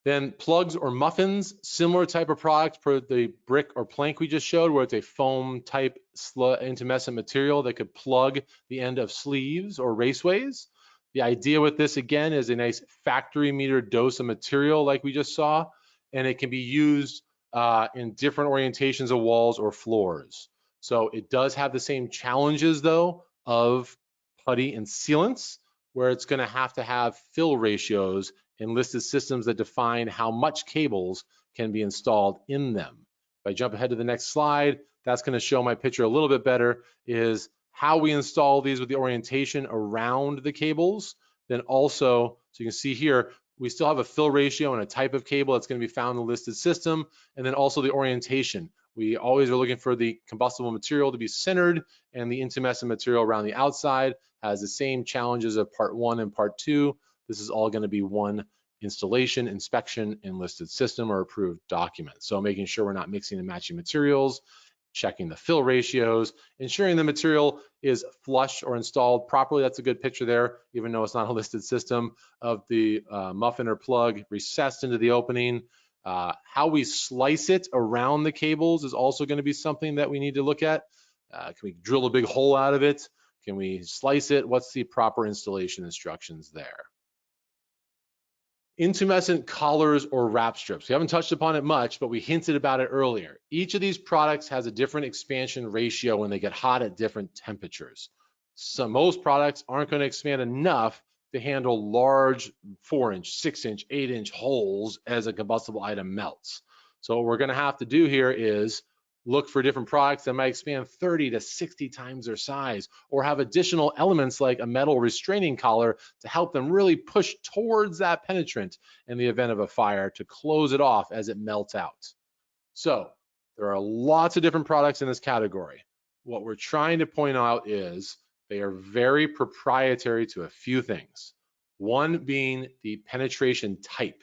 Then plugs or muffins, similar type of product per the brick or plank we just showed, where it's a foam type intumescent material that could plug the end of sleeves or raceways. The idea with this again is a nice factory meter dose of material like we just saw, and it can be used in different orientations of walls or floors. So it does have the same challenges though of putty and sealants, where it's going to have fill ratios and listed systems that define how much cables can be installed in them. If I jump ahead to the next slide, that's going to show my picture a little bit better, is how we install these with the orientation around the cables. Then also, so you can see here, we still have a fill ratio and a type of cable that's going to be found in the listed system, and then also the orientation. We always are looking for the combustible material to be centered, and the intumescent material around the outside has the same challenges of part 1 and part 2. This is all going to be one installation, inspection, and listed system or approved document. So making sure we're not mixing and matching materials, checking the fill ratios, ensuring the material is flush or installed properly. That's a good picture there, even though it's not a listed system, of the muffin or plug recessed into the opening. How we slice it around the cables is also going to be something that we need to look at. Can we drill a big hole out of it? Can we slice it? What's the proper installation instructions there? Intumescent collars or wrap strips. We haven't touched upon it much, but we hinted about it earlier. Each of these products has a different expansion ratio when they get hot at different temperatures. So most products aren't going to expand enough to handle large 4-inch, 6-inch, 8-inch holes as a combustible item melts. So what we're going to have to do here is look for different products that might expand 30 to 60 times their size, or have additional elements like a metal restraining collar to help them really push towards that penetrant in the event of a fire to close it off as it melts out. So there are lots of different products in this category. What we're trying to point out is they are very proprietary to a few things. One being the penetration type.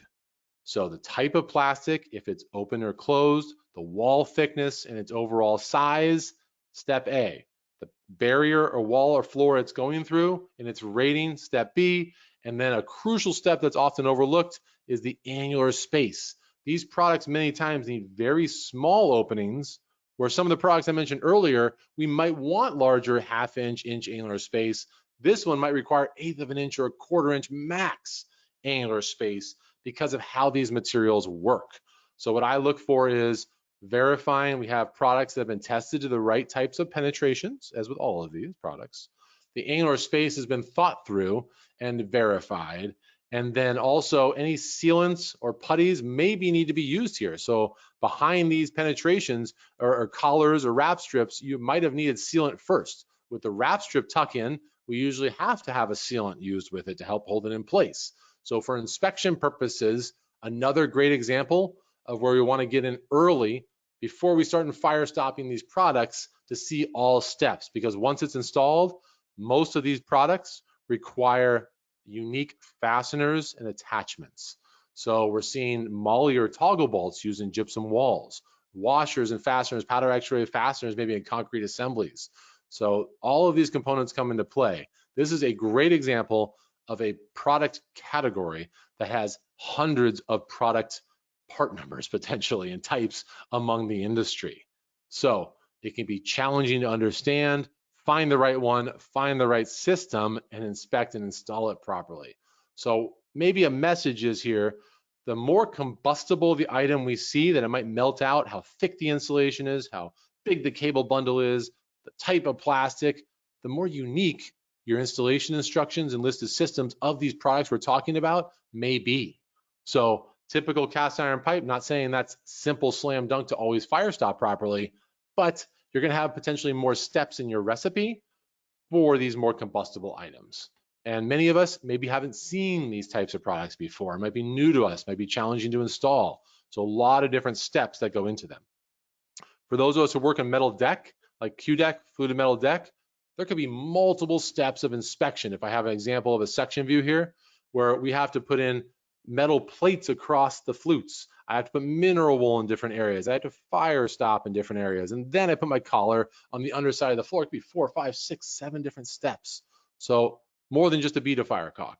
So the type of plastic, if it's open or closed, the wall thickness, and its overall size. Step A. The barrier or wall or floor it's going through and its rating. Step B. And then a crucial step that's often overlooked is the annular space. These products many times need very small openings, where some of the products I mentioned earlier, we might want larger 1/2 inch annular space. This one might require 1/8 of an inch or 1/4 inch max annular space because of how these materials work. So what I look for is verifying we have products that have been tested to the right types of penetrations, as with all of these products. The annular space has been thought through and verified. And then also any sealants or putties maybe need to be used here. So behind these penetrations or collars or wrap strips, you might have needed sealant first. With the wrap strip tuck in, we usually have to have a sealant used with it to help hold it in place. So for inspection purposes, another great example of where we want to get in early before we start fire stopping these products to see all steps, because once it's installed, most of these products require unique fasteners and attachments. So we're seeing molly or toggle bolts used in gypsum walls, washers and fasteners, powder X-ray fasteners, maybe in concrete assemblies. So all of these components come into play. This is a great example of a product category that has hundreds of product part numbers potentially and types among the industry. So it can be challenging to understand, find the right one, find the right system, and inspect and install it properly. So maybe a message is here, the more combustible the item we see, that it might melt out, how thick the insulation is, how big the cable bundle is, the type of plastic, the more unique your installation instructions and listed systems of these products we're talking about may be. So typical cast iron pipe, not saying that's simple slam dunk to always fire stop properly, but you're going to have potentially more steps in your recipe for these more combustible items. And many of us maybe haven't seen these types of products before. It might be new to us, might be challenging to install. So a lot of different steps that go into them. For those of us who work in metal deck, like Q-deck, fluted metal deck, there could be multiple steps of inspection. If I have an example of a section view here, where we have to put in metal plates across the flutes. I have to put mineral wool in different areas. I have to fire stop in different areas. And then I put my collar on the underside of the floor. It could be 4, 5, 6, 7 different steps. So more than just a bead of firecock.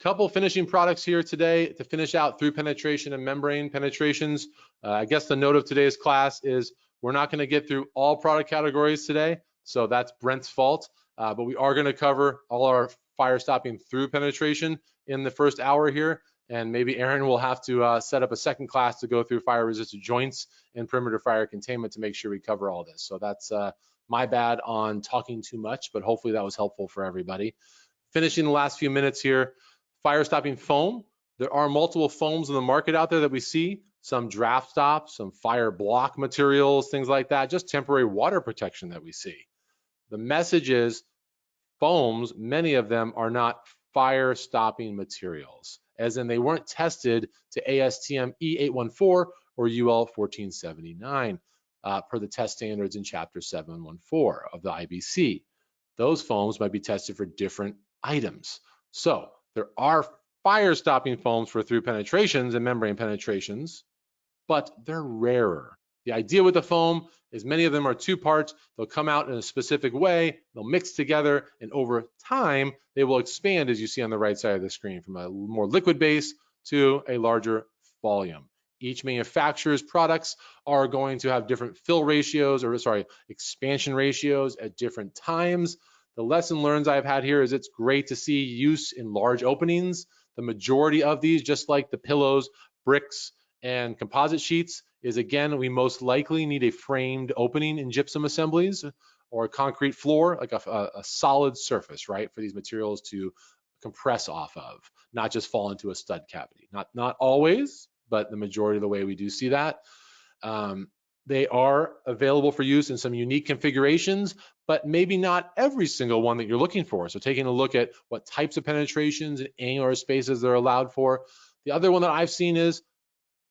Couple finishing products here today to finish out through penetration and membrane penetrations. I guess the note of today's class is we're not going to get through all product categories today. So that's Brent's fault. But we are going to cover all our fire stopping through penetration in the first hour here. And maybe Aaron will have to set up a second class to go through fire resistant joints and perimeter fire containment to make sure we cover all this. So that's my bad on talking too much, but hopefully that was helpful for everybody. Finishing the last few minutes here, fire stopping foam. There are multiple foams in the market out there that we see, some draft stop, some fire block materials, things like that, just temporary water protection that we see. The message is foams, many of them are not fire stopping materials, as in they weren't tested to ASTM E814 or UL 1479. per the test standards in Chapter 714 of the IBC. Those foams might be tested for different items. So there are fire stopping foams for through penetrations and membrane penetrations, but they're rarer. The idea with the foam is many of them are two parts. They'll come out in a specific way, they'll mix together, and over time, they will expand, as you see on the right side of the screen, from a more liquid base to a larger volume. Each manufacturer's products are going to have different fill ratios, or sorry, expansion ratios at different times. The lesson learned I've had here is it's great to see use in large openings. The majority of these, just like the pillows, bricks, and composite sheets, is again, we most likely need a framed opening in gypsum assemblies or a concrete floor, like a solid surface, right, for these materials to compress off of, not just fall into a stud cavity. Not always, but the majority of the way we do see that. They are available for use in some unique configurations, but maybe not every single one that you're looking for. So taking a look at what types of penetrations and angular spaces they're allowed for. The other one that I've seen is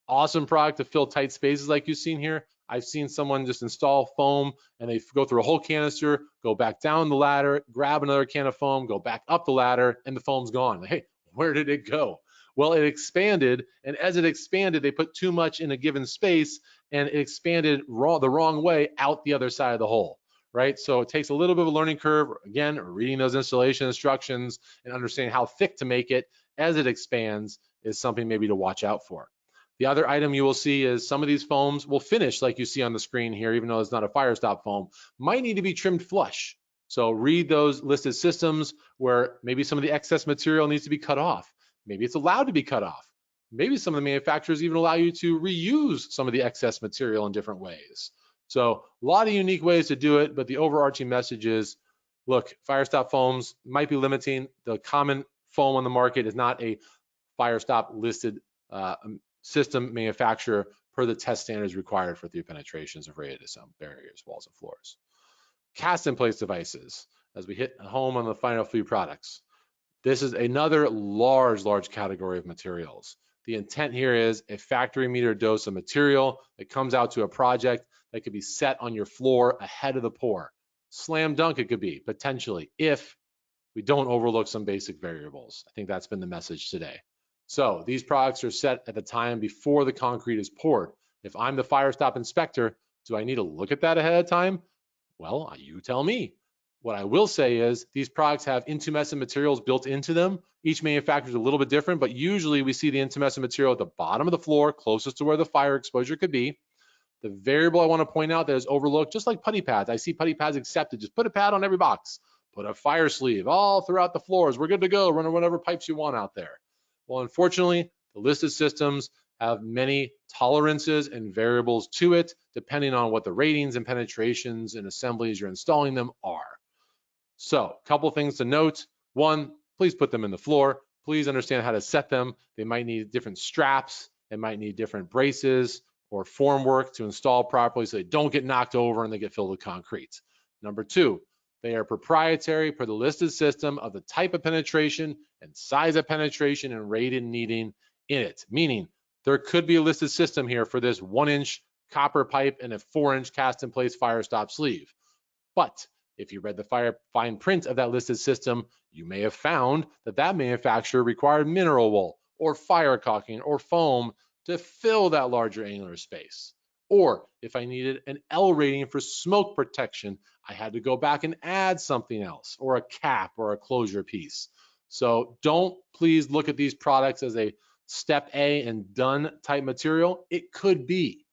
awesome product to fill tight spaces like you've seen here. I've seen someone just install foam and they go through a whole canister, go back down the ladder, grab another can of foam, go back up the ladder, and the foam's gone. Like, hey, where did it go? Well, it expanded, and as it expanded, they put too much in a given space, and it expanded the wrong way out the other side of the hole, right? So it takes a little bit of a learning curve, again, reading those installation instructions and understanding how thick to make it as it expands is something maybe to watch out for. The other item you will see is some of these foams will finish like you see on the screen here, even though it's not a Firestop foam, might need to be trimmed flush. So read those listed systems where maybe some of the excess material needs to be cut off. Maybe it's allowed to be cut off. Maybe some of the manufacturers even allow you to reuse some of the excess material in different ways. So a lot of unique ways to do it, but the overarching message is, look, Firestop foams might be limiting. The common foam on the market is not a Firestop listed system manufacturer per the test standards required for through penetrations of rated assembled barriers, walls, and floors. Cast in place devices, as we hit home on the final few products. This is another large category of materials. The intent here is a factory meter dose of material that comes out to a project that could be set on your floor ahead of the pour. Slam dunk it could be, potentially, if we don't overlook some basic variables. I think that's been the message today. So these products are set at the time before the concrete is poured. If I'm the Firestop inspector, do I need to look at that ahead of time? Well, you tell me. What I will say is these products have intumescent materials built into them. Each manufacturer is a little bit different, but usually we see the intumescent material at the bottom of the floor, closest to where the fire exposure could be. The variable I want to point out that is overlooked, just like putty pads. I see putty pads accepted. Just put a pad on every box. Put a fire sleeve all throughout the floors. We're good to go. Run whatever pipes you want out there. Well, unfortunately, the listed systems have many tolerances and variables to it, depending on what the ratings and penetrations and assemblies you're installing them are. So a couple things to note. One, please put them in the floor. Please understand how to set them. They might need different straps. They might need different braces or formwork to install properly so they don't get knocked over and they get filled with concrete. Number two, they are proprietary per the listed system of the type of penetration and size of penetration and rated needing in it. Meaning there could be a listed system here for this 1-inch copper pipe and a 4-inch cast in place Firestop sleeve. But if you read the fine print of that listed system, you may have found that that manufacturer required mineral wool or fire caulking or foam to fill that larger angular space. Or if I needed an L rating for smoke protection, I had to go back and add something else, or a cap or a closure piece. So don't please look at these products as a step A and done type material. It could be,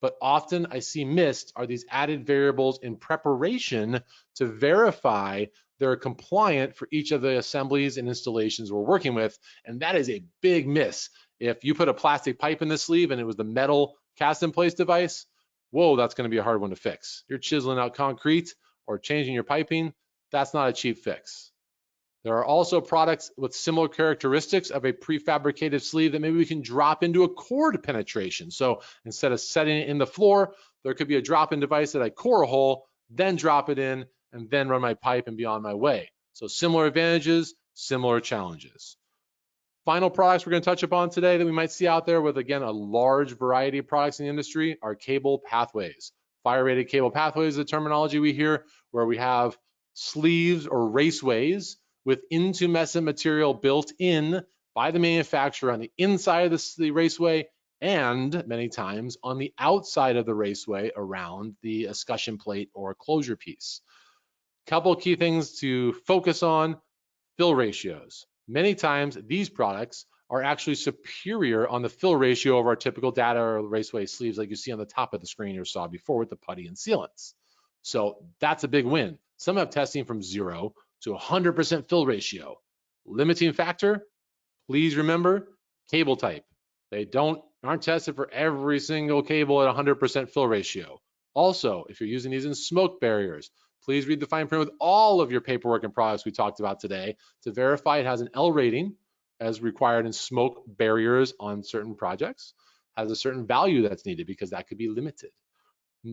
but often I see missed are these added variables in preparation to verify they're compliant for each of the assemblies and installations we're working with. And that is a big miss. If you put a plastic pipe in the sleeve and it was the metal cast in place device, whoa, that's going to be a hard one to fix. You're chiseling out concrete or changing your piping, that's not a cheap fix. There are also products with similar characteristics of a prefabricated sleeve that maybe we can drop into a cord penetration. So instead of setting it in the floor, there could be a drop-in device that I core a hole, then drop it in, and then run my pipe and be on my way. So similar advantages, similar challenges. Final products we're going to touch upon today that we might see out there with, again, a large variety of products in the industry are cable pathways. Fire rated cable pathways is the terminology we hear, where we have sleeves or raceways with intumescent material built in by the manufacturer on the inside of the raceway and many times on the outside of the raceway around the escutcheon plate or closure piece. Couple key things to focus on: fill ratios. Many times these products are actually superior on the fill ratio of our typical data or raceway sleeves like you see on the top of the screen you saw before with the putty and sealants. So that's a big win. Some have testing from 0 to 100% fill ratio. Limiting factor, please remember, cable type. They aren't tested for every single cable at 100% fill ratio. Also, if you're using these in smoke barriers, please read the fine print with all of your paperwork and products we talked about today to verify it has an L rating as required in smoke barriers on certain projects, has a certain value that's needed because that could be limited.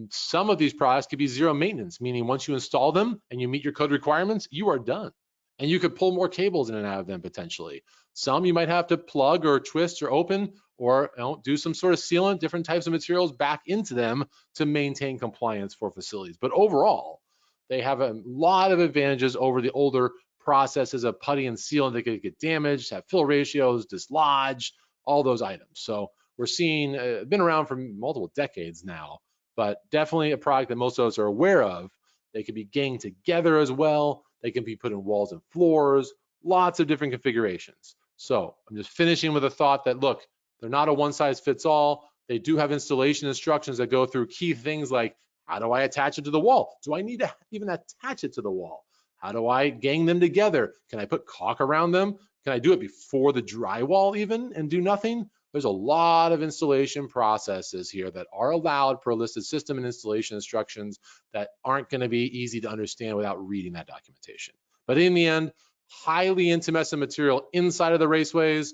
Some of these products could be zero maintenance, meaning once you install them and you meet your code requirements, you are done. And you could pull more cables in and out of them potentially. Some you might have to plug or twist or open or do some sort of sealant, different types of materials back into them to maintain compliance for facilities. But overall, they have a lot of advantages over the older processes of putty and sealant that could get damaged, have fill ratios, dislodge, all those items. So we're seeing, been around for multiple decades now, but definitely a product that most of us are aware of. They can be ganged together as well. They can be put in walls and floors, lots of different configurations. So I'm just finishing with a thought that, look, they're not a one size fits all. They do have installation instructions that go through key things like, how do I attach it to the wall? Do I need to even attach it to the wall? How do I gang them together? Can I put caulk around them? Can I do it before the drywall even and do nothing? There's a lot of installation processes here that are allowed per listed system and installation instructions that aren't going to be easy to understand without reading that documentation. But in the end, highly intumescent material inside of the raceways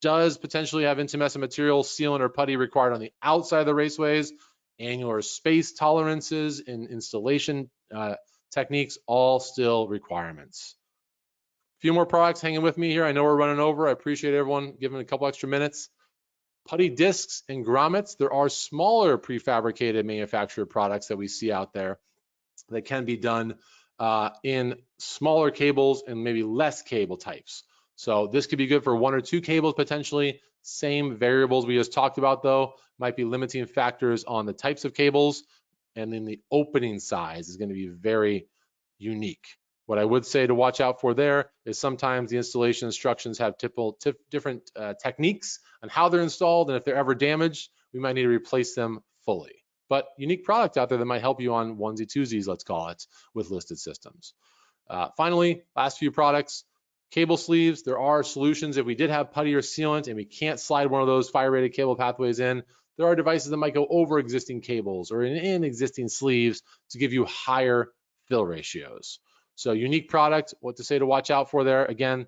does potentially have intumescent material, sealant or putty required on the outside of the raceways. Annular space tolerances and installation techniques, all still requirements. A few more products hanging with me here. I know we're running over. I appreciate everyone giving a couple extra minutes. Putty discs and grommets. There are smaller prefabricated manufactured products that we see out there that can be done in smaller cables and maybe less cable types. So this could be good for 1 or 2 cables potentially. Same variables we just talked about though, might be limiting factors on the types of cables, and then the opening size is going to be very unique. What I would say to watch out for there is sometimes the installation instructions have different techniques on how they're installed, and if they're ever damaged, we might need to replace them fully. But unique product out there that might help you on onesie twosies, let's call it, with listed systems. Finally, last few products. Cable sleeves, there are solutions. If we did have putty or sealant and we can't slide one of those fire rated cable pathways in, there are devices that might go over existing cables or in existing sleeves to give you higher fill ratios. So unique product, what to say to watch out for there. Again,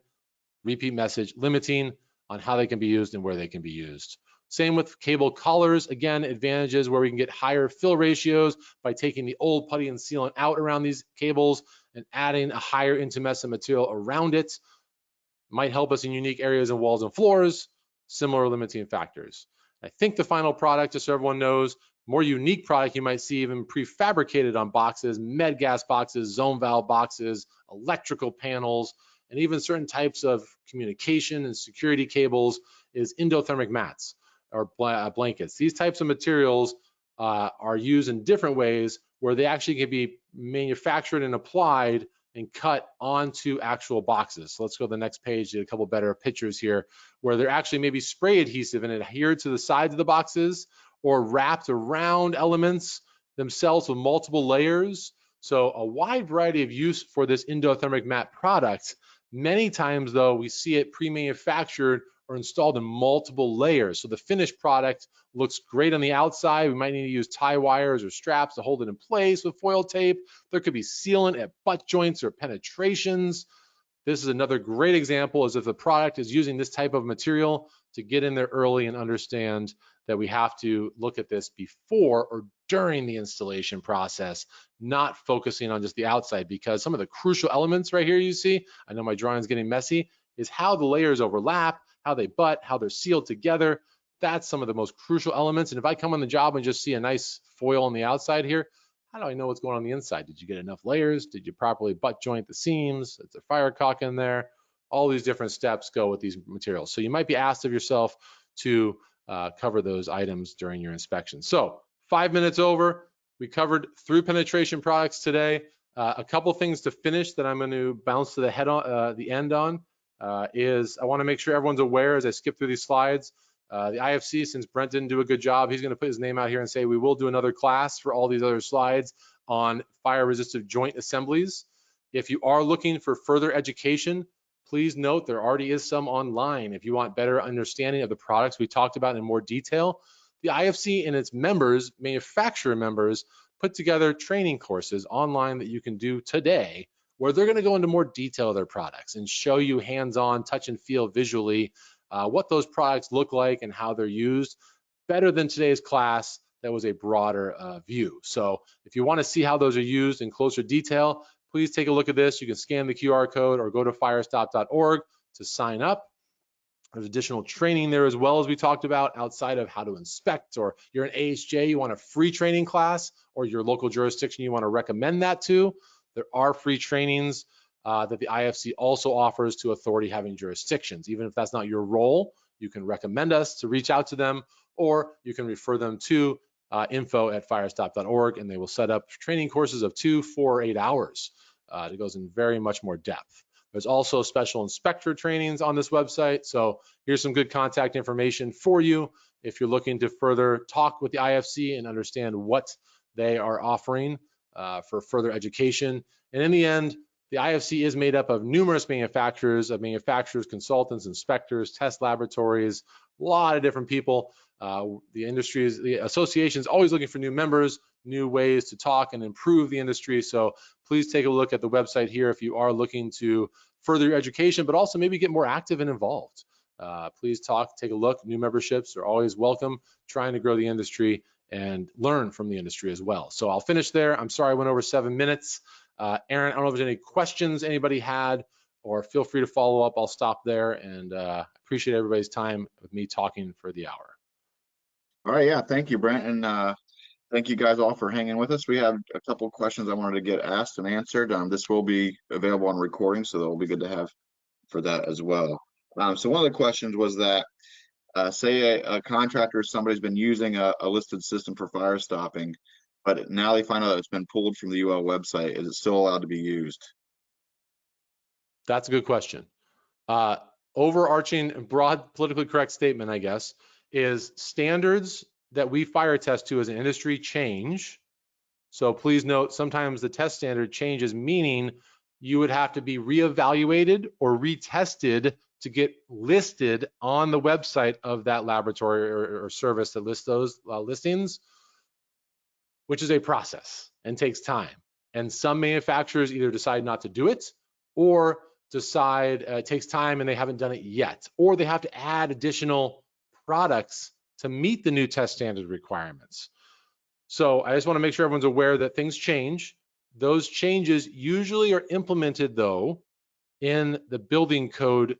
repeat message, limiting on how they can be used and where they can be used. Same with cable collars. Again, advantages where we can get higher fill ratios by taking the old putty and sealant out around these cables and adding a higher intumescent material around it. Might help us in unique areas in walls and floors, similar limiting factors. I think the final product, just so everyone knows, more unique product you might see even prefabricated on boxes, med gas boxes, zone valve boxes, electrical panels, and even certain types of communication and security cables is endothermic mats or blankets. These types of materials are used in different ways where they actually can be manufactured and applied and cut onto actual boxes. So let's go to the next page, get a couple better pictures here, where they're actually maybe spray adhesive and adhered to the sides of the boxes or wrapped around elements themselves with multiple layers. So a wide variety of use for this endothermic mat product. Many times though, we see it pre-manufactured or installed in multiple layers. So the finished product looks great on the outside. We might need to use tie wires or straps to hold it in place with foil tape. There could be sealant at butt joints or penetrations. This is another great example as if the product is using this type of material to get in there early and understand that we have to look at this before or during the installation process, not focusing on just the outside, because some of the crucial elements right here you see, I know my drawing is getting messy, is how the layers overlap, how they butt, how they're sealed together. That's some of the most crucial elements. And if I come on the job and just see a nice foil on the outside here, how do I know what's going on the inside? Did you get enough layers? Did you properly butt joint the seams? Is there fire caulk in there? All these different steps go with these materials. So you might be asked of yourself to cover those items during your inspection. So 5 minutes over, we covered through penetration products today. A couple things to finish that I'm going to bounce to the end on is I want to make sure everyone's aware as I skip through these slides. The IFC, since Brent didn't do a good job, he's going to put his name out here and say we will do another class for all these other slides on fire resistive joint assemblies. If you are looking for further education, please note there already is some online. If you want better understanding of the products we talked about in more detail, the IFC and its members, manufacturer members, put together training courses online that you can do today where they're going to go into more detail of their products and show you hands-on, touch and feel visually what those products look like and how they're used, better than today's class that was a broader view. So if you want to see how those are used in closer detail, please take a look at this. You can scan the QR code or go to firestop.org to sign up. There's additional training there as well, as we talked about, outside of how to inspect, or you're an AHJ, you want a free training class, or your local jurisdiction, you want to recommend that to. There are free trainings that the IFC also offers to authority having jurisdictions. Even if that's not your role, you can recommend us to reach out to them, or you can refer them to info@firestop.org, and they will set up training courses of 2, 4, or 8 hours. It goes in very much more depth. There's also special inspector trainings on this website. So here's some good contact information for you if you're looking to further talk with the IFC and understand what they are offering for further education. And in the end, the IFC is made up of numerous manufacturers, consultants, inspectors, test laboratories, a lot of different people. The association is always looking for new members, new ways to talk and improve the industry. So please take a look at the website here if you are looking to further your education, but also maybe get more active and involved. Please take a look. New memberships are always welcome, trying to grow the industry and learn from the industry as well. So I'll finish there. I'm sorry I went over 7 minutes. Aaron, I don't know if there's any questions anybody had, or feel free to follow up. I'll stop there, and appreciate everybody's time with me talking for the hour. All right, yeah, thank you, Brent, and thank you guys all for hanging with us. We have a couple of questions I wanted to get asked and answered. This will be available on recording, so that will be good to have for that as well. So one of the questions was that, say a contractor, somebody's been using a listed system for fire stopping, but now they find out it's been pulled from the UL website. Is it still allowed to be used? That's a good question. Overarching broad politically correct statement, I guess, is standards that we fire test to as an industry change. So please note, sometimes the test standard changes, meaning you would have to be reevaluated or retested to get listed on the website of that laboratory or service that lists those listings, which is a process and takes time. And some manufacturers either decide not to do it, or decide it takes time and they haven't done it yet, or they have to add additional products to meet the new test standard requirements. So I just want to make sure everyone's aware that things change. Those changes usually are implemented, though, in the building code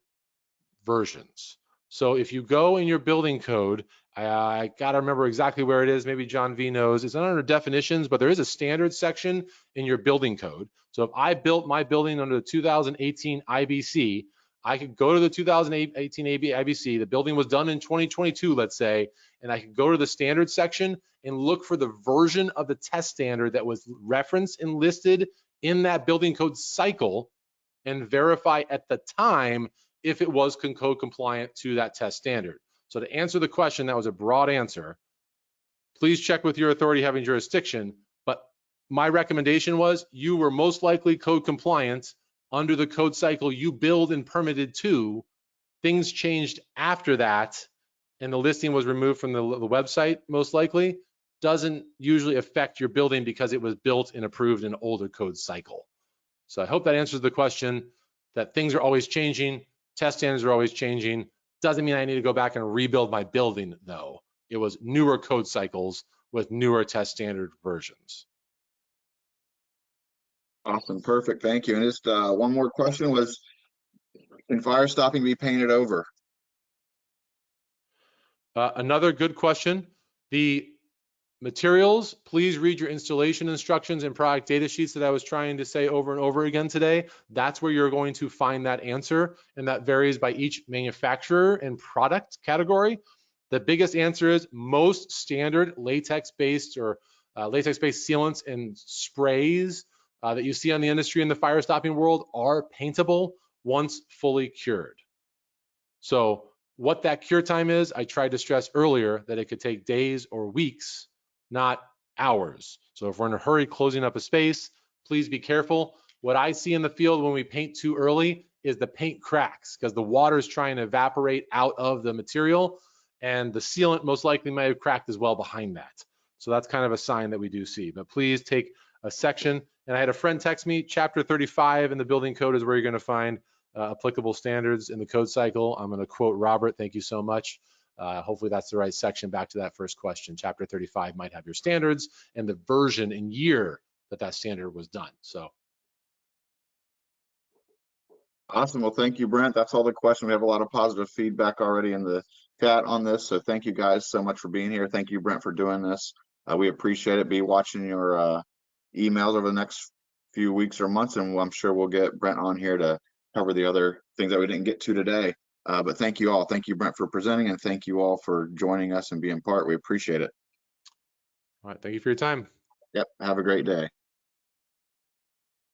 versions. So if you go in your building code, I got to remember exactly where it is. Maybe John V knows. It's not under definitions, but there is a standard section in your building code. So if I built my building under the 2018 IBC, I could go to the 2018 IBC. The building was done in 2022, let's say, and I could go to the standard section and look for the version of the test standard that was referenced and listed in that building code cycle and verify at the time if it was code compliant to that test standard. So to answer the question, that was a broad answer. Please check with your authority having jurisdiction, but my recommendation was you were most likely code compliant under the code cycle you build and permitted to. Things changed after that, and the listing was removed from the website, most likely, doesn't usually affect your building because it was built and approved in an older code cycle. So I hope that answers the question, that things are always changing, test standards are always changing. Doesn't mean I need to go back and rebuild my building, though. It was newer code cycles with newer test standard versions. Awesome, perfect, thank you. And just one more question was, can fire stopping be painted over? Another good question. The materials, please read your installation instructions and product data sheets that I was trying to say over and over again today. That's where you're going to find that answer, and that varies by each manufacturer and product category. The biggest answer is most standard latex-based or latex-based sealants and sprays that you see on the industry in the fire stopping world are paintable once fully cured. So what that cure time is, I tried to stress earlier that it could take days or weeks, not hours. So if we're in a hurry closing up a space, please be careful. What I see in the field when we paint too early is the paint cracks because the water is trying to evaporate out of the material, and the sealant most likely might have cracked as well behind that. So that's kind of a sign that we do see. But please take a section. And I had a friend text me, chapter 35 in the building code is where you're going to find applicable standards in the code cycle. I'm going to quote Robert. Thank you so much. Hopefully that's the right section. Back to that first question. Chapter 35 might have your standards and the version and year that that standard was done. So. Awesome. Well, thank you, Brent. That's all the questions. We have a lot of positive feedback already in the chat on this. So thank you guys so much for being here. Thank you, Brent, for doing this. We appreciate it. Be watching your emails over the next few weeks or months, and I'm sure we'll get Brent on here to cover the other things that we didn't get to today. But thank you all. Thank you, Brent, for presenting, and thank you all for joining us and being part. We appreciate it. All right. Thank you for your time. Yep. Have a great day.